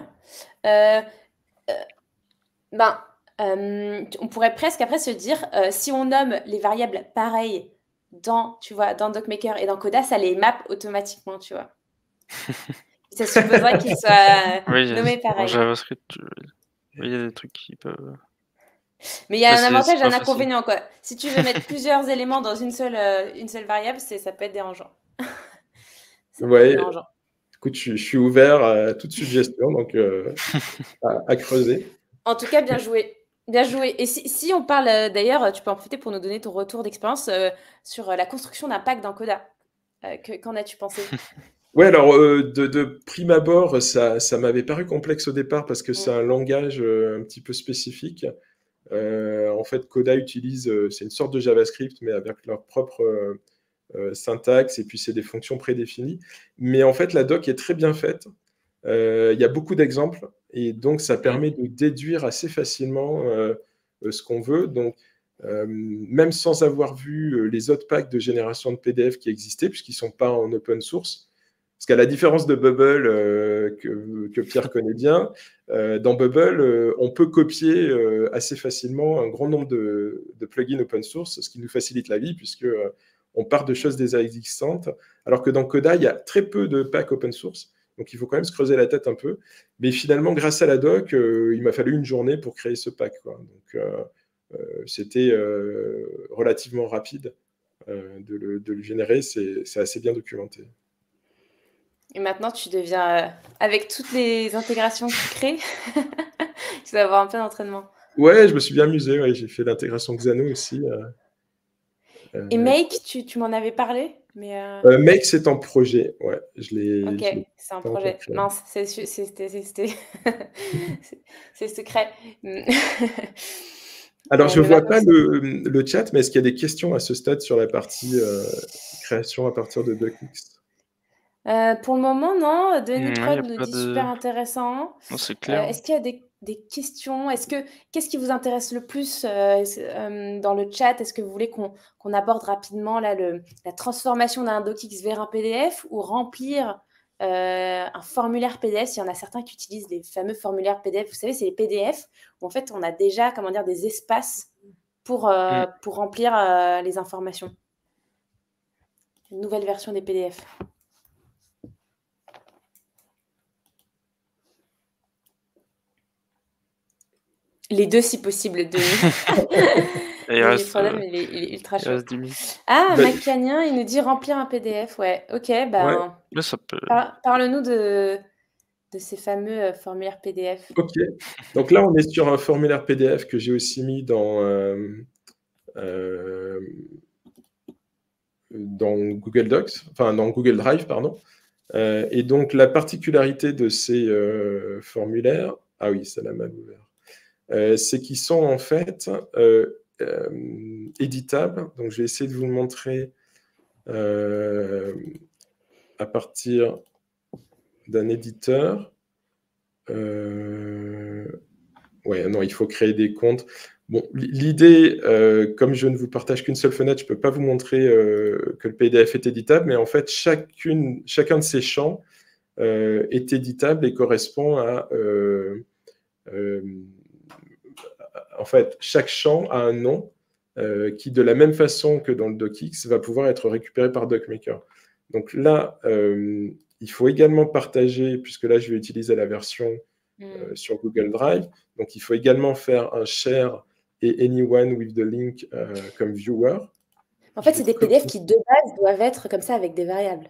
on pourrait presque après se dire, si on nomme les variables pareilles dans DocMaker et dans Coda, ça les map automatiquement, tu vois. Ça supposerait qu'ils soient nommés pareil. En JavaScript, il y a des trucs qui peuvent... Mais il y a un avantage et un inconvénient, quoi. Si tu veux mettre plusieurs éléments dans une seule variable, ça peut être dérangeant. Dérangeant. Écoute, je suis ouvert à toute suggestion, donc à creuser. En tout cas, bien joué. Bien joué. Et si on parle, d'ailleurs, tu peux en profiter pour nous donner ton retour d'expérience sur la construction d'un pack dans Coda. Qu'en as-tu pensé? Ouais, alors de prime abord, ça m'avait paru complexe au départ parce que c'est un langage un petit peu spécifique. En fait, Coda utilise, c'est une sorte de JavaScript, mais avec leur propre syntaxe, et puis c'est des fonctions prédéfinies. Mais en fait, la doc est très bien faite. Il y a beaucoup d'exemples, et donc ça permet de déduire assez facilement ce qu'on veut. Donc, même sans avoir vu les autres packs de génération de PDF qui existaient, puisqu'ils ne sont pas en open source, parce qu'à la différence de Bubble, que Pierre connaît bien, dans Bubble, on peut copier assez facilement un grand nombre de plugins open source, ce qui nous facilite la vie, puisque on part de choses déjà existantes, alors que dans Coda, il y a très peu de packs open source. Donc, il faut quand même se creuser la tête un peu. Mais finalement, grâce à la doc, il m'a fallu une journée pour créer ce pack, quoi. Donc, c'était relativement rapide de le générer. C'est assez bien documenté. Et maintenant, tu deviens, avec toutes les intégrations que tu crées, tu vas avoir un peu d'entraînement. Ouais, je me suis bien amusé. Ouais, j'ai fait l'intégration Xano aussi. Et Make, tu m'en avais parlé, mais Make, c'est en projet. Ouais, ok, c'est un pas encore projet. créé. Mince, c'est secret. Alors, je ne Mais vois maintenant, pas le chat, mais est-ce qu'il y a des questions à ce stade sur la partie création à partir de DocX? pour le moment, non. Denis Ouais, y Prod a nous pas dit de... super intéressant. Non, c'est clair. Est-ce qu'il y a des questions? Qu'est-ce qui vous intéresse le plus dans le chat? Est-ce que vous voulez qu'on aborde rapidement là, la transformation d'un docx vers un PDF ou remplir un formulaire PDF? Il y en a certains qui utilisent les fameux formulaires PDF. Vous savez, c'est les PDF où en fait on a déjà, comment dire, des espaces pour remplir les informations. Une nouvelle version des PDF. Les deux, si possible, Denis. Et il reste, il est ultra il chaud. reste 10 minutes. Ah, Bah, Macanien, il nous dit remplir un PDF. Ouais, ok. Ouais. Là, ça peut... Parle-nous de ces fameux formulaires PDF. Ok. Donc là, on est sur un formulaire PDF que j'ai aussi mis dans Google Docs, enfin dans Google Drive, pardon. Et donc, la particularité de ces formulaires, ah oui, ça l'a mal ouvert, c'est qu'ils sont en fait éditables. Donc, je vais essayer de vous le montrer à partir d'un éditeur. Ouais, non, il faut créer des comptes. Bon, l'idée, comme je ne vous partage qu'une seule fenêtre, je ne peux pas vous montrer que le PDF est éditable, mais en fait, chacun de ces champs est éditable et correspond à... en fait, chaque champ a un nom qui, de la même façon que dans le docx, va pouvoir être récupéré par DocMaker. Donc là, il faut également partager, puisque là, je vais utiliser la version sur Google Drive. Donc, il faut également faire un share et anyone with the link comme viewer. En fait, c'est des PDF qui, de base, doivent être comme ça avec des variables.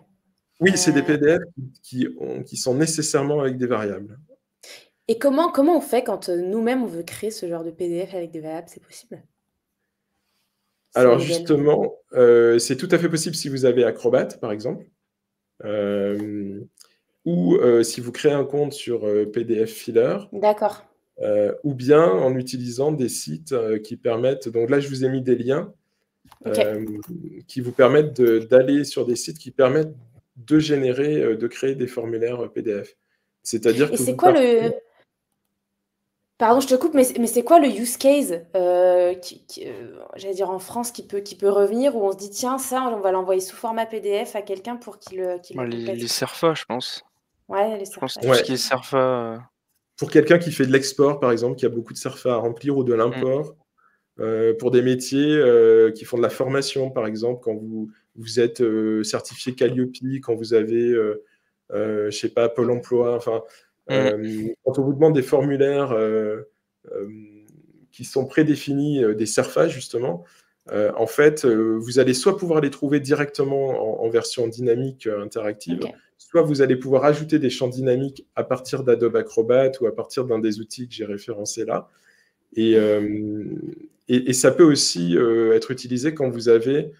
Oui, c'est des PDF qui sont nécessairement avec des variables. Et comment on fait quand nous-mêmes, on veut créer ce genre de PDF avec des variables? C'est possible? Alors, justement, c'est tout à fait possible si vous avez Acrobat, par exemple. Ou si vous créez un compte sur PDF Filler. D'accord. Ou bien en utilisant des sites qui permettent... Donc là, je vous ai mis des liens qui vous permettent d'aller sur des sites qui permettent de générer, de créer des formulaires PDF. C'est-à-dire que c'est quoi Pardon, je te coupe, mais c'est quoi le use case j'allais dire en France, qui peut revenir, où on se dit, tiens, ça, on va l'envoyer sous format PDF à quelqu'un pour qu'il le complète? Les SERFA, je pense. Ouais, les Je pense SERFA. tout ce qui est SERFA... Pour quelqu'un qui fait de l'export, par exemple, qui a beaucoup de SERFA à remplir, ou de l'import, pour des métiers qui font de la formation, par exemple, quand vous êtes certifié Calliope, quand vous avez, je ne sais pas, Pôle emploi, enfin, quand on vous demande des formulaires qui sont prédéfinis, des SERFA, justement, en fait, vous allez soit pouvoir les trouver directement en version dynamique interactive, soit vous allez pouvoir ajouter des champs dynamiques à partir d'Adobe Acrobat ou à partir d'un des outils que j'ai référencés là. Et ça peut aussi être utilisé quand vous avez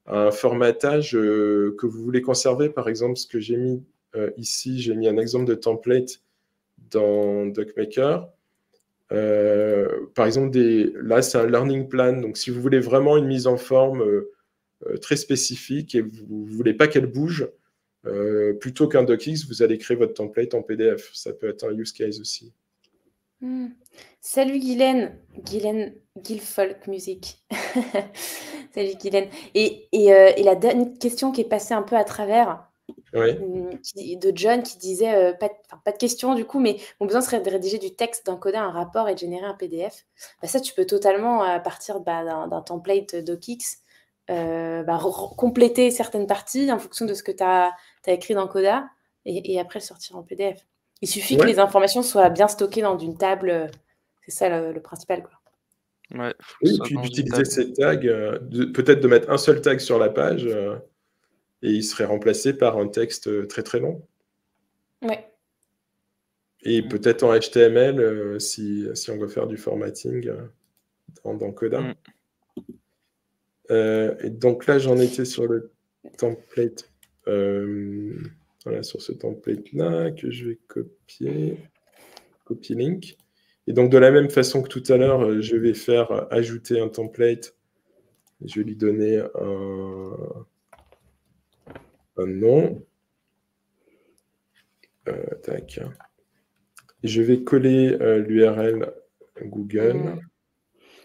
un formatage que vous voulez conserver. Par exemple, ce que j'ai mis ici, j'ai mis un exemple de template dans DocMaker. Par exemple, là, c'est un learning plan. Donc, si vous voulez vraiment une mise en forme très spécifique et vous ne voulez pas qu'elle bouge, plutôt qu'un docx, vous allez créer votre template en PDF. Ça peut être un use case aussi. Salut Guylaine Guilfolk Music. Salut Guylaine. Et la dernière question qui est passée un peu à travers, de John, qui disait pas de question du coup, mais mon besoin serait de rédiger du texte, d'encoder un rapport et de générer un PDF. Ça, tu peux totalement, à partir d'un template docx, compléter certaines parties en fonction de ce que tu as écrit dans Coda et après le sortir en PDF. Il suffit que les informations soient bien stockées dans une table. C'est ça le principal, quoi. Ouais, faut que Oui, ce et soit puis dans une d'utiliser table. ces tags, peut-être de mettre un seul tag sur la page, et il serait remplacé par un texte très très long. Ouais. Et peut-être en HTML, si on veut faire du formatting dans Coda. Et donc là, j'en étais sur le template. Voilà, sur ce template-là que je vais copier. Copy link. Et donc, de la même façon que tout à l'heure, je vais faire ajouter un template. Je vais lui donner un nom. Tac. Je vais coller l'URL Google.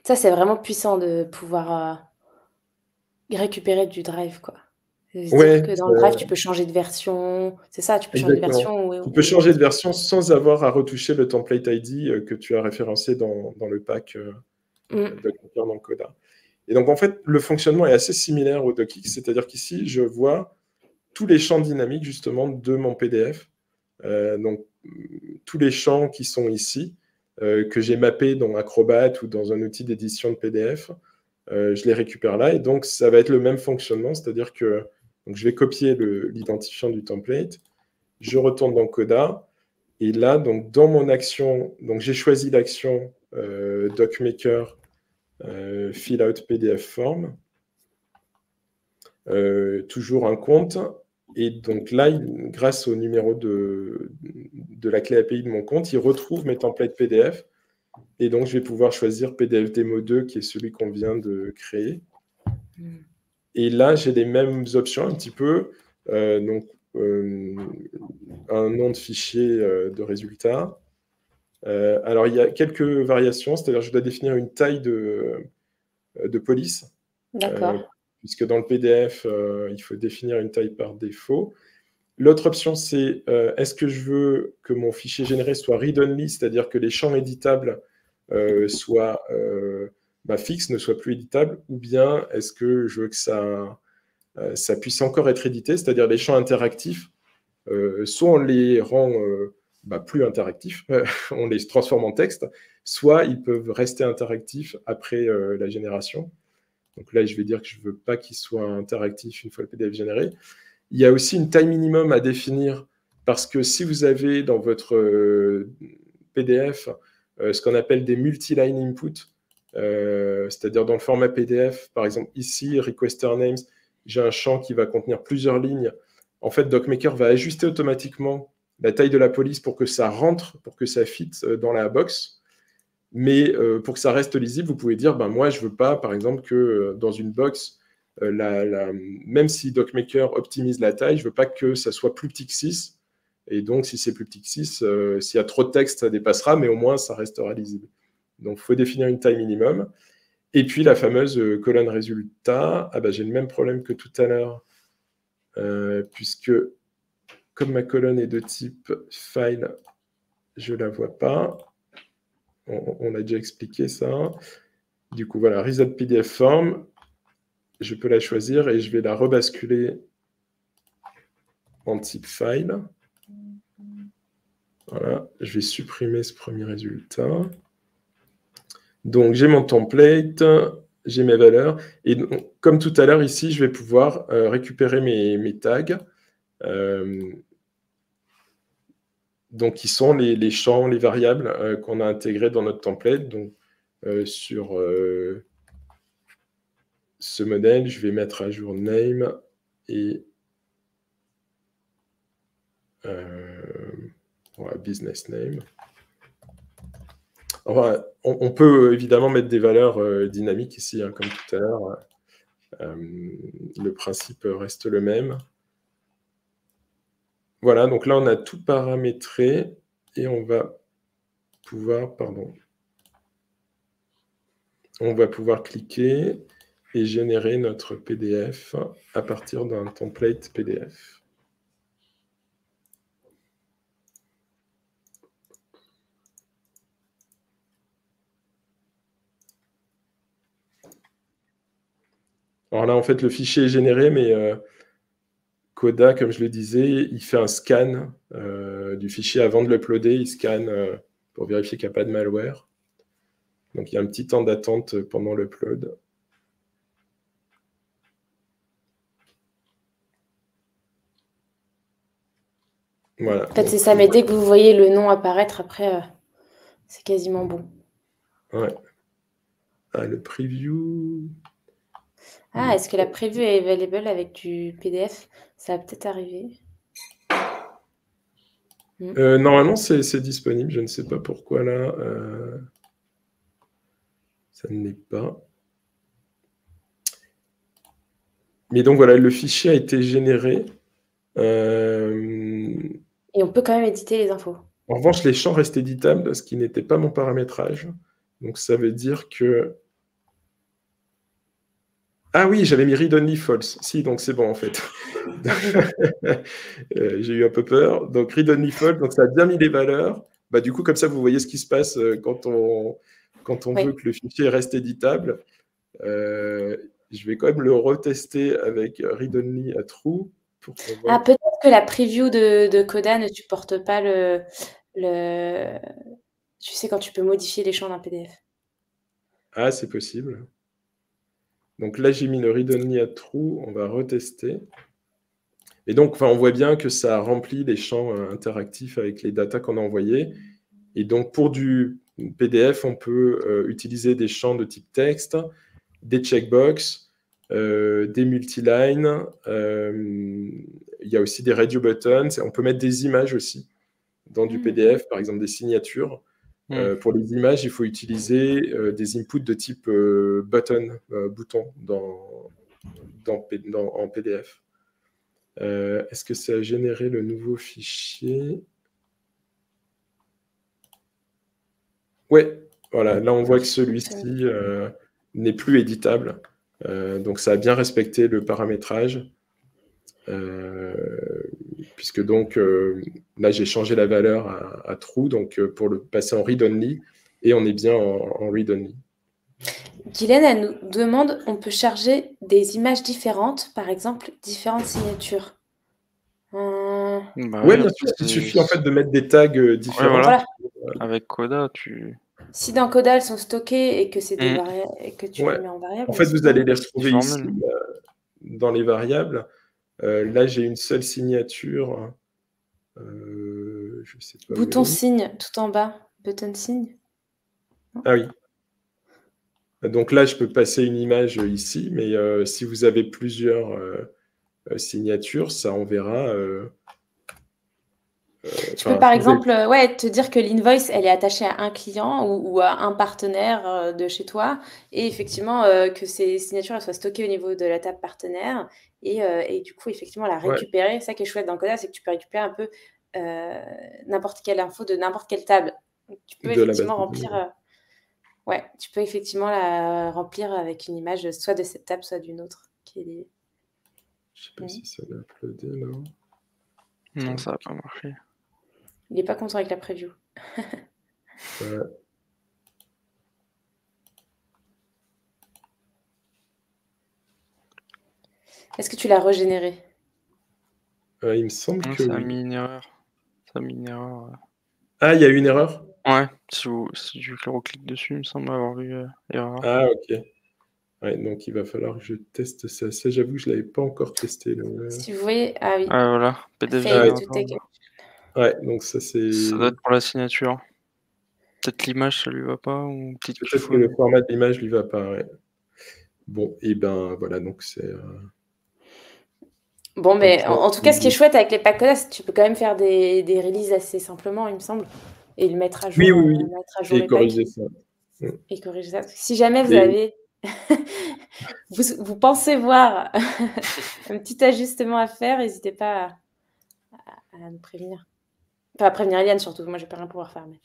Ça, c'est vraiment puissant de pouvoir récupérer du Drive, quoi. C'est-à-dire que dans le Drive, tu peux changer de version. C'est ça, tu peux changer de Exactement. version. Tu peux changer de version sans avoir à retoucher le template ID que tu as référencé dans le pack Docker dans Coda. Et donc, en fait, le fonctionnement est assez similaire au DocX, c'est-à-dire qu'ici, je vois tous les champs dynamiques, justement, de mon PDF. Donc, tous les champs qui sont ici, que j'ai mappés dans Acrobat ou dans un outil d'édition de PDF, je les récupère là. Et donc, ça va être le même fonctionnement, c'est-à-dire que donc, je vais copier l'identifiant du template, je retourne dans Coda, et là, donc, dans mon action, donc j'ai choisi l'action DocMaker Fill Out PDF Form, toujours un compte. Et donc là, grâce au numéro de la clé API de mon compte, il retrouve mes templates PDF. Et donc, je vais pouvoir choisir PDF Demo 2, qui est celui qu'on vient de créer. Et là, j'ai les mêmes options un petit peu. Donc, un nom de fichier de résultat. Alors, il y a quelques variations, c'est-à-dire je dois définir une taille de police. D'accord. Puisque dans le PDF, il faut définir une taille par défaut. L'autre option, c'est est-ce que je veux que mon fichier généré soit read-only, c'est-à-dire que les champs éditables soient fixes, ne soient plus éditables, ou bien est-ce que je veux que ça puisse encore être édité, c'est-à-dire les champs interactifs, soit on les rend plus interactifs, on les transforme en texte, soit ils peuvent rester interactifs après la génération. Donc là, je vais dire que je ne veux pas qu'il soit interactif une fois le PDF généré. Il y a aussi une taille minimum à définir, parce que si vous avez dans votre PDF ce qu'on appelle des multi-line input, c'est-à-dire dans le format PDF, par exemple ici, requester names, j'ai un champ qui va contenir plusieurs lignes. En fait, DocMaker va ajuster automatiquement la taille de la police pour que ça rentre, pour que ça fit dans la box. Mais pour que ça reste lisible, vous pouvez dire, moi, je ne veux pas, par exemple, que dans une box, même si DocMaker optimise la taille, je ne veux pas que ça soit plus petit que 6. Et donc, si c'est plus petit que 6, s'il y a trop de texte, ça dépassera, mais au moins, ça restera lisible. Donc, il faut définir une taille minimum. Et puis, la fameuse colonne résultat. J'ai le même problème que tout à l'heure, puisque comme ma colonne est de type file, je ne la vois pas. On a déjà expliqué ça. Du coup, voilà, Result PDF Form. Je peux la choisir et je vais la rebasculer en type file. Voilà, je vais supprimer ce premier résultat. Donc, j'ai mon template, j'ai mes valeurs. Et donc, comme tout à l'heure, ici, je vais pouvoir récupérer mes tags. Donc, qui sont les champs, les variables qu'on a intégrés dans notre template. Donc, sur ce modèle, je vais mettre à jour name et business name. Enfin, on peut évidemment mettre des valeurs dynamiques ici, comme tout à l'heure. Le principe reste le même. Voilà, donc là, on a tout paramétré et on va pouvoir, on va pouvoir cliquer et générer notre PDF à partir d'un template PDF. Alors là, en fait, le fichier est généré, mais Coda, comme je le disais, il fait un scan du fichier avant de l'uploader. Il scanne pour vérifier qu'il n'y a pas de malware. Donc, il y a un petit temps d'attente pendant l'upload. Voilà. En fait, c'est ça, mais dès que vous voyez le nom apparaître, après, c'est quasiment bon. Ouais. Ah, le preview. Ah, est-ce que la preview est available avec du PDF? Ça va peut-être arriver. Normalement, c'est disponible. Je ne sais pas pourquoi là. Ça ne l'est pas. Mais donc voilà, le fichier a été généré. Et on peut quand même éditer les infos. En revanche, les champs restent éditables, ce qui n'était pas mon paramétrage. Donc ça veut dire que... Ah oui, j'avais mis read only false. Si, donc c'est bon en fait. J'ai eu un peu peur. Donc read only false, donc ça a bien mis les valeurs. Bah, du coup, comme ça, vous voyez ce qui se passe quand on veut que le fichier reste éditable. Je vais quand même le retester avec read only à true. Ah, peut-être que la preview de Coda ne supporte pas le... Tu sais, quand tu peux modifier les champs d'un PDF. Ah, c'est possible. Donc là, j'ai mis le read only à true. On va retester. Et donc, on voit bien que ça remplit les champs interactifs avec les datas qu'on a envoyés. Et donc, pour du PDF, on peut utiliser des champs de type texte, des checkbox, des multilines. Il y a aussi des radio buttons. On peut mettre des images aussi dans du PDF, par exemple des signatures. Pour les images, il faut utiliser des inputs de type button, bouton, en PDF. Est-ce que ça a généré le nouveau fichier? Ouais, voilà. Là, on voit que celui-ci n'est plus éditable. Donc, ça a bien respecté le paramétrage. Puisque donc, là, j'ai changé la valeur à true, donc pour le passer en read-only, et on est bien en read-only. Guylaine, elle nous demande, on peut charger des images différentes, par exemple, différentes signatures. Bah Oui, bien sûr, il suffit en fait de mettre des tags différents. Ouais, voilà. Avec Coda, Si dans Coda, elles sont stockées et que c'est des variables et que tu les mets en variable. En fait, vous allez les retrouver ici, dans les variables. Là, j'ai une seule signature. Je sais pas. Bouton signe, tout en bas. Button signe. Ah oui. Donc là, je peux passer une image ici, mais si vous avez plusieurs signatures, ça enverra... tu peux par exemple te dire que l'invoice, elle est attachée à un client ou à un partenaire de chez toi, et effectivement que ces signatures elles soient stockées au niveau de la table partenaire, et du coup, effectivement, la récupérer. Ça qui est chouette dans Coda, c'est que tu peux récupérer un peu n'importe quelle info de n'importe quelle table. Tu peux effectivement remplir... tu peux effectivement la remplir avec une image soit de cette table, soit d'une autre. Je ne sais pas si ça va uploader, non. Non, ça n'a pas marché. Il n'est pas content avec la preview. Est-ce que tu l'as régénéré? Il me semble que ça a mis une erreur. Ah, il y a eu une erreur? Ouais, si je reclique dessus, il me semble avoir eu erreur. Ah, ok. Ouais, donc il va falloir que je teste ça. Ça, j'avoue, je ne l'avais pas encore testé. Si vous voyez, ah oui. Ah voilà, PDF. Ouais, donc ça c'est... Ça doit être pour la signature. Peut-être l'image, ça lui va pas, ou peut-être que le format de l'image lui va pas, ouais. Bon, et ben voilà, donc c'est... Bon, mais en tout cas, ce qui est chouette avec les packs Coda, c'est que tu peux quand même faire des releases assez simplement, il me semble, et le mettre à jour. Oui. Et corriger ça. Et corriger ça. Si jamais vous avez... vous pensez voir un petit ajustement à faire, n'hésitez pas à nous prévenir. Enfin, à prévenir Eliane surtout, moi je vais pas rien pouvoir faire. Mais...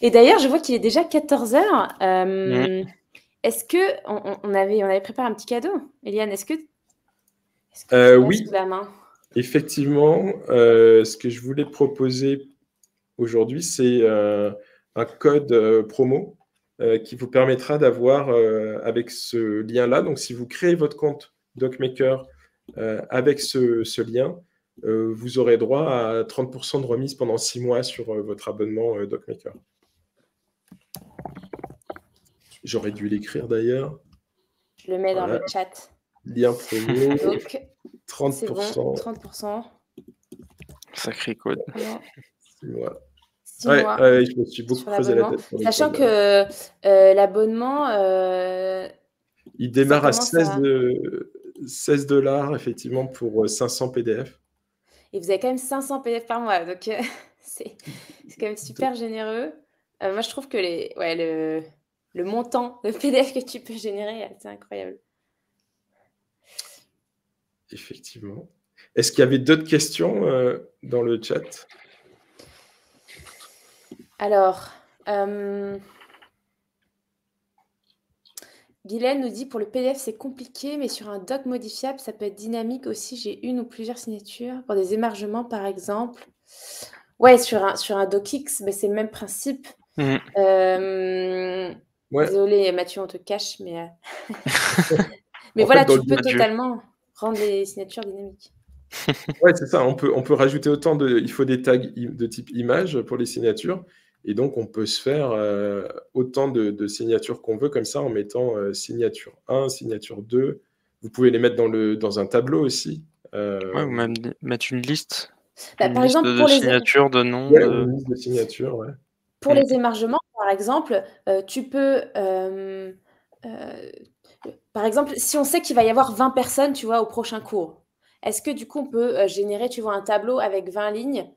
Et d'ailleurs, je vois qu'il est déjà 14h. Est-ce que on avait préparé un petit cadeau, Eliane? Est-ce que tu oui, sous la main? Effectivement, ce que je voulais proposer aujourd'hui, c'est un code promo qui vous permettra d'avoir avec ce lien-là. Donc, si vous créez votre compte DocMaker avec ce lien, vous aurez droit à 30% de remise pendant 6 mois sur votre abonnement DocMaker. J'aurais dû l'écrire d'ailleurs. Je le mets dans Voilà. le chat. Lien promo, Donc, 30%. c'est bon, 30%. Sacré code. 6 mois. 6 Ouais, mois je me suis beaucoup sur creusé la l'abonnement. tête. pour le Sachant code, que l'abonnement, il démarre à commence à- 16 $, effectivement, pour 500 PDF. et vous avez quand même 500 PDF par mois. Donc, c'est quand même super généreux. Moi, je trouve que le montant de PDF que tu peux générer, c'est incroyable. Effectivement. Est-ce qu'il y avait d'autres questions dans le chat? Alors, Guylaine nous dit pour le PDF, c'est compliqué, mais sur un doc modifiable, ça peut être dynamique aussi. J'ai une ou plusieurs signatures pour des émargements, par exemple. Ouais, sur un docx, mais c'est le même principe. Mhm. Ouais. Désolée, Mathieu, on te cache, mais, mais En voilà, fait, dans tu le peux Dieu. totalement rendre les signatures dynamiques. Ouais, c'est ça. On peut rajouter autant de. Il faut des tags de type image pour les signatures. Et donc, on peut se faire autant de signatures qu'on veut, comme ça, en mettant signature 1, signature 2. Vous pouvez les mettre dans un tableau aussi. Ouais, ou même mettre une liste. Bah, Une par liste exemple, de pour les signatures, de noms. Ouais, une liste de signatures, ouais. Pour les émargements, par exemple, tu peux... par exemple, si on sait qu'il va y avoir 20 personnes, tu vois, au prochain cours, est-ce que du coup, on peut générer, tu vois, un tableau avec 20 lignes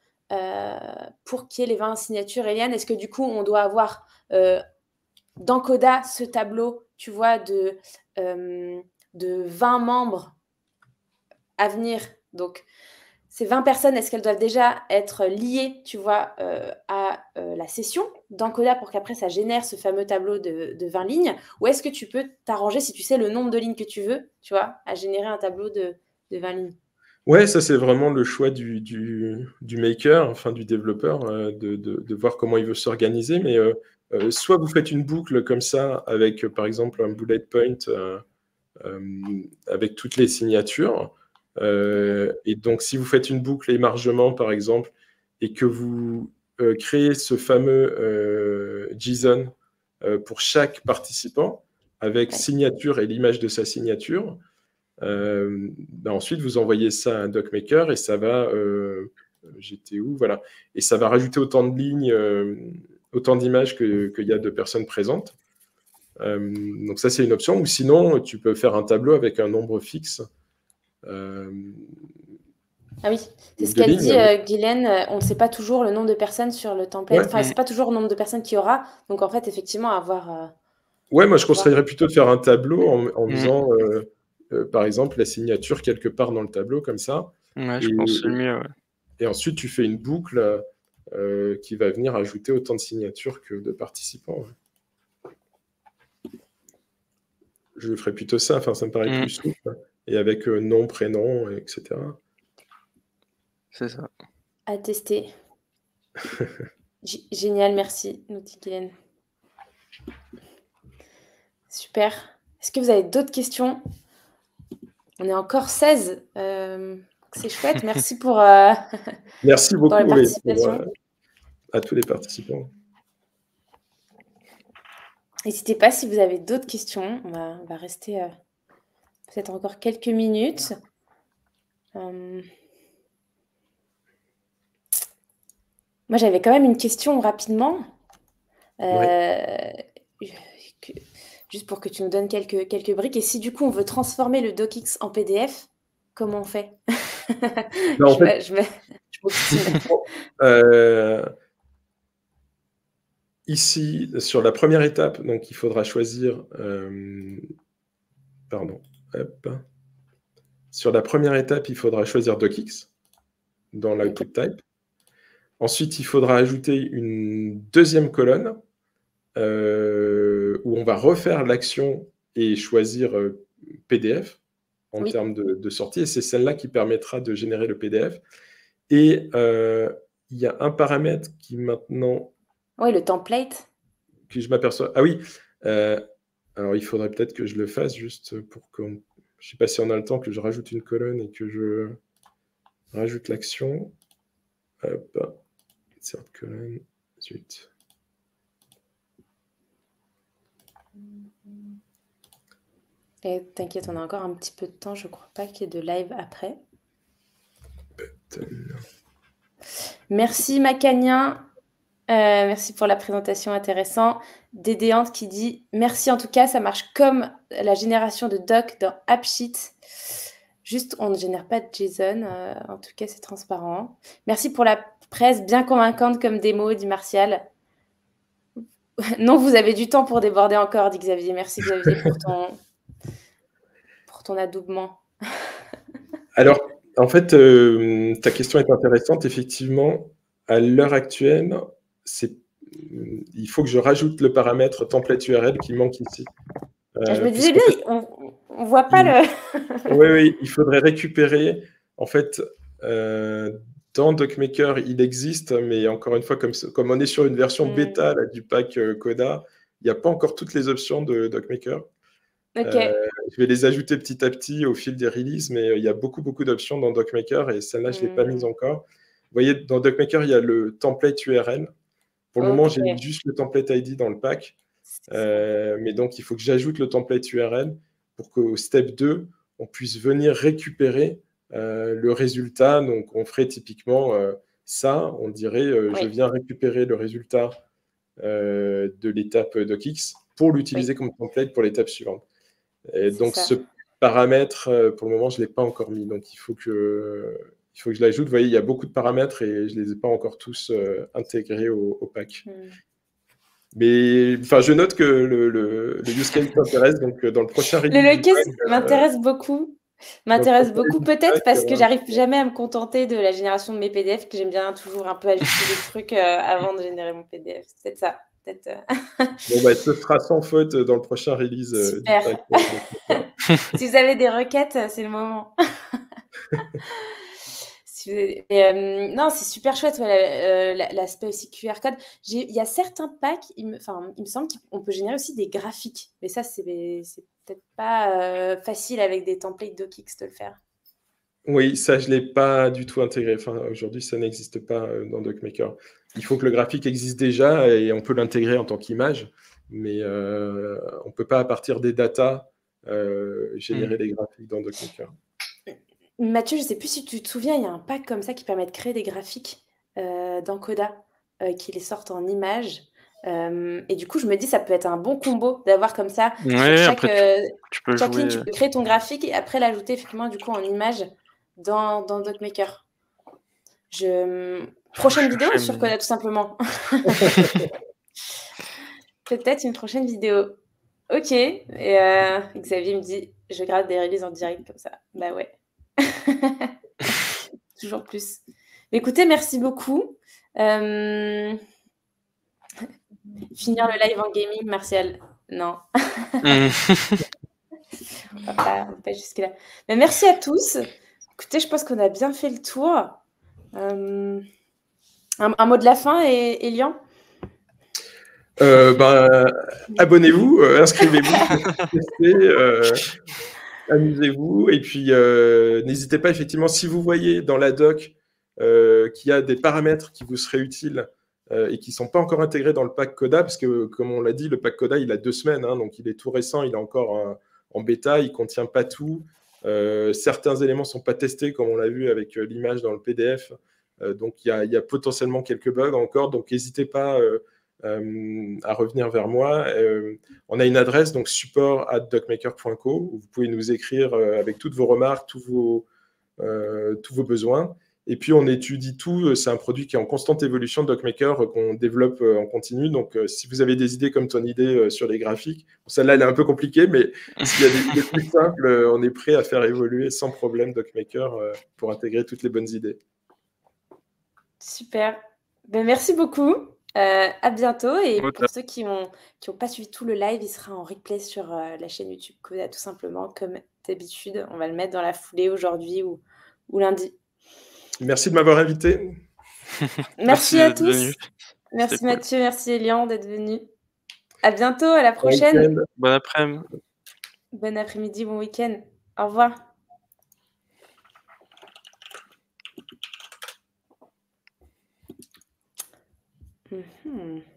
pour qu'il y ait les 20 signatures, Eliane? Est-ce que du coup, on doit avoir dans Coda ce tableau, tu vois, de 20 membres à venir? Donc, ces 20 personnes, est-ce qu'elles doivent déjà être liées, tu vois, à la session d'Encoda pour qu'après ça génère ce fameux tableau de 20 lignes? Ou est-ce que tu peux t'arranger, si tu sais le nombre de lignes que tu veux, tu vois, à générer un tableau de 20 lignes? Ouais, ça c'est vraiment le choix du maker, enfin du développeur, de voir comment il veut s'organiser. Mais soit vous faites une boucle comme ça, avec par exemple un bullet point avec toutes les signatures. Et donc, si vous faites une boucle émargement, par exemple, et que vous créez ce fameux JSON pour chaque participant, avec signature et l'image de sa signature, ensuite, vous envoyez ça à un DocMaker et ça va... J'étais où? Voilà. Et ça va rajouter autant de lignes, autant d'images qu'il y a de personnes présentes. Donc ça, c'est une option. Ou sinon, tu peux faire un tableau avec un nombre fixe. Ah oui, c'est ce de qu'elle dit, lignes. Guylaine. On ne sait pas toujours le nombre de personnes sur le template. Ouais. Enfin, c'est pas toujours le nombre de personnes qu'il y aura. Donc, en fait, effectivement, avoir... Ouais, moi, je conseillerais plutôt de faire un tableau en Mm. faisant, par exemple, la signature quelque part dans le tableau, comme ça. Ouais, je pense que c'est le mieux. Ouais. Et ensuite, tu fais une boucle qui va venir ajouter autant de signatures que de participants. Ouais. Je ferais plutôt ça, enfin, ça me paraît plus souple. Et avec nom, prénom, etc. C'est ça. À tester. Génial, merci, nous dit Guylaine. Super. Est-ce que vous avez d'autres questions? On est encore 16. C'est chouette. Merci pour, Merci beaucoup pour la participation. à tous les participants. N'hésitez pas si vous avez d'autres questions. On va rester peut-être encore quelques minutes. Moi, j'avais quand même une question rapidement. Juste pour que tu nous donnes quelques briques. Et si du coup, on veut transformer le docx en PDF, comment on fait? Non, ici, sur la première étape, donc il faudra choisir... pardon. Hop. Sur la première étape, il faudra choisir docx dans l'output type. Ensuite, il faudra ajouter une deuxième colonne où on va refaire l'action et choisir PDF en termes de sortie. Et c'est celle-là qui permettra de générer le PDF. Et il y a un paramètre qui maintenant... Oui, le template. Que je m'aperçois. Ah oui. Alors, il faudrait peut-être que je le fasse juste pour que Je ne sais pas si on a le temps que je rajoute une colonne et que je rajoute l'action. Hop, insert colonne, suite. Et t'inquiète, on a encore un petit peu de temps. Je crois pas qu'il y ait de live après. Merci Macanien. Merci pour la présentation intéressante. Dédéante qui dit merci en tout cas, ça marche comme la génération de doc dans AppSheet. Juste, on ne génère pas de JSON. En tout cas, c'est transparent. Merci pour la presse bien convaincante comme démo, dit Martial. Non, vous avez du temps pour déborder encore, dit Xavier. Merci Xavier pour ton adoubement. Alors, en fait, ta question est intéressante. Effectivement, à l'heure actuelle, il faut que je rajoute le paramètre template URL qui manque ici. Je me disais bien, on ne voit pas le... Oui, il faudrait récupérer. En fait, dans DocMaker, il existe, mais encore une fois, comme on est sur une version bêta là, du pack Coda, il n'y a pas encore toutes les options de DocMaker. Je vais les ajouter petit à petit au fil des releases, mais il y a beaucoup d'options dans DocMaker et celle-là, je ne l'ai pas mise encore. Vous voyez, dans DocMaker, il y a le template URL. Pour le moment, j'ai mis juste le template ID dans le pack. Mais donc, il faut que j'ajoute le template URL pour qu'au step 2, on puisse venir récupérer le résultat. Donc, on ferait typiquement ça. On dirait, je viens récupérer le résultat de l'étape DocX pour l'utiliser comme template pour l'étape suivante. Et donc, ce paramètre, pour le moment, je ne l'ai pas encore mis. Donc, il faut que je l'ajoute. Vous voyez, il y a beaucoup de paramètres et je ne les ai pas encore tous intégrés au pack. Mais je note que le use case m'intéresse. Donc, dans le prochain release. Le use case m'intéresse beaucoup. Peut-être parce que j'arrive jamais à me contenter de la génération de mes PDF, que j'aime bien toujours un peu ajuster des trucs avant de générer mon PDF. C'est peut-être ça. Bon, ce sera sans faute dans le prochain release. Super. Si vous avez des requêtes, c'est le moment. Non, c'est super chouette, l'aspect aussi QR code. Il y a certains packs, il me semble qu'on peut générer aussi des graphiques. Mais ça, c'est peut-être pas facile avec des templates DocX de le faire. Oui, ça, je ne l'ai pas du tout intégré. Aujourd'hui, ça n'existe pas dans DocMaker. Il faut que le graphique existe déjà et on peut l'intégrer en tant qu'image, mais on ne peut pas, à partir des datas, générer des graphiques dans DocMaker. Mathieu, je ne sais plus si tu te souviens, il y a un pack comme ça qui permet de créer des graphiques dans Coda, qui les sortent en images. Et du coup, je me dis, ça peut être un bon combo d'avoir comme ça. Ouais, après, tu peux chaque jouer... ligne, tu peux créer ton graphique et après l'ajouter effectivement du coup en image dans DocMaker. Prochaine vidéo sur Coda, tout simplement. Peut-être une prochaine vidéo. Ok. Et Xavier me dit, je grave des releases en direct comme ça. Bah ouais. Toujours plus. Écoutez, merci beaucoup. Finir le live en gaming, Martial. Non. On va pas jusque-là. Mais merci à tous. Écoutez, je pense qu'on a bien fait le tour. Un mot de la fin, Elian ? Abonnez-vous, inscrivez-vous, amusez-vous. Et puis, n'hésitez pas, effectivement, si vous voyez dans la doc qu'il y a des paramètres qui vous seraient utiles et qui ne sont pas encore intégrés dans le pack Coda, parce que, comme on l'a dit, le pack Coda, il a 2 semaines, donc il est tout récent, il est encore en bêta, il ne contient pas tout. Certains éléments ne sont pas testés, comme on l'a vu avec l'image dans le PDF. Donc, il y a potentiellement quelques bugs encore. Donc, n'hésitez pas à revenir vers moi. On a une adresse, donc support@docmaker.co, où vous pouvez nous écrire avec toutes vos remarques, tous vos besoins. Et puis, on étudie tout. C'est un produit qui est en constante évolution, DocMaker, qu'on développe en continu. Donc, si vous avez des idées comme ton idée sur les graphiques, celle-là, elle est un peu compliquée, mais s'il y a des idées plus simples, on est prêt à faire évoluer sans problème DocMaker pour intégrer toutes les bonnes idées. Super. Merci beaucoup. À bientôt. Et pour ceux qui n'ont pas suivi tout le live, il sera en replay sur la chaîne YouTube Coda, tout simplement, comme d'habitude. On va le mettre dans la foulée aujourd'hui ou lundi. Merci de m'avoir invité. Merci à tous. Merci Mathieu, merci Elian d'être venu. À bientôt, à la prochaine. Bon après-midi. Bon après-midi, bon week-end. Au revoir. Mhm.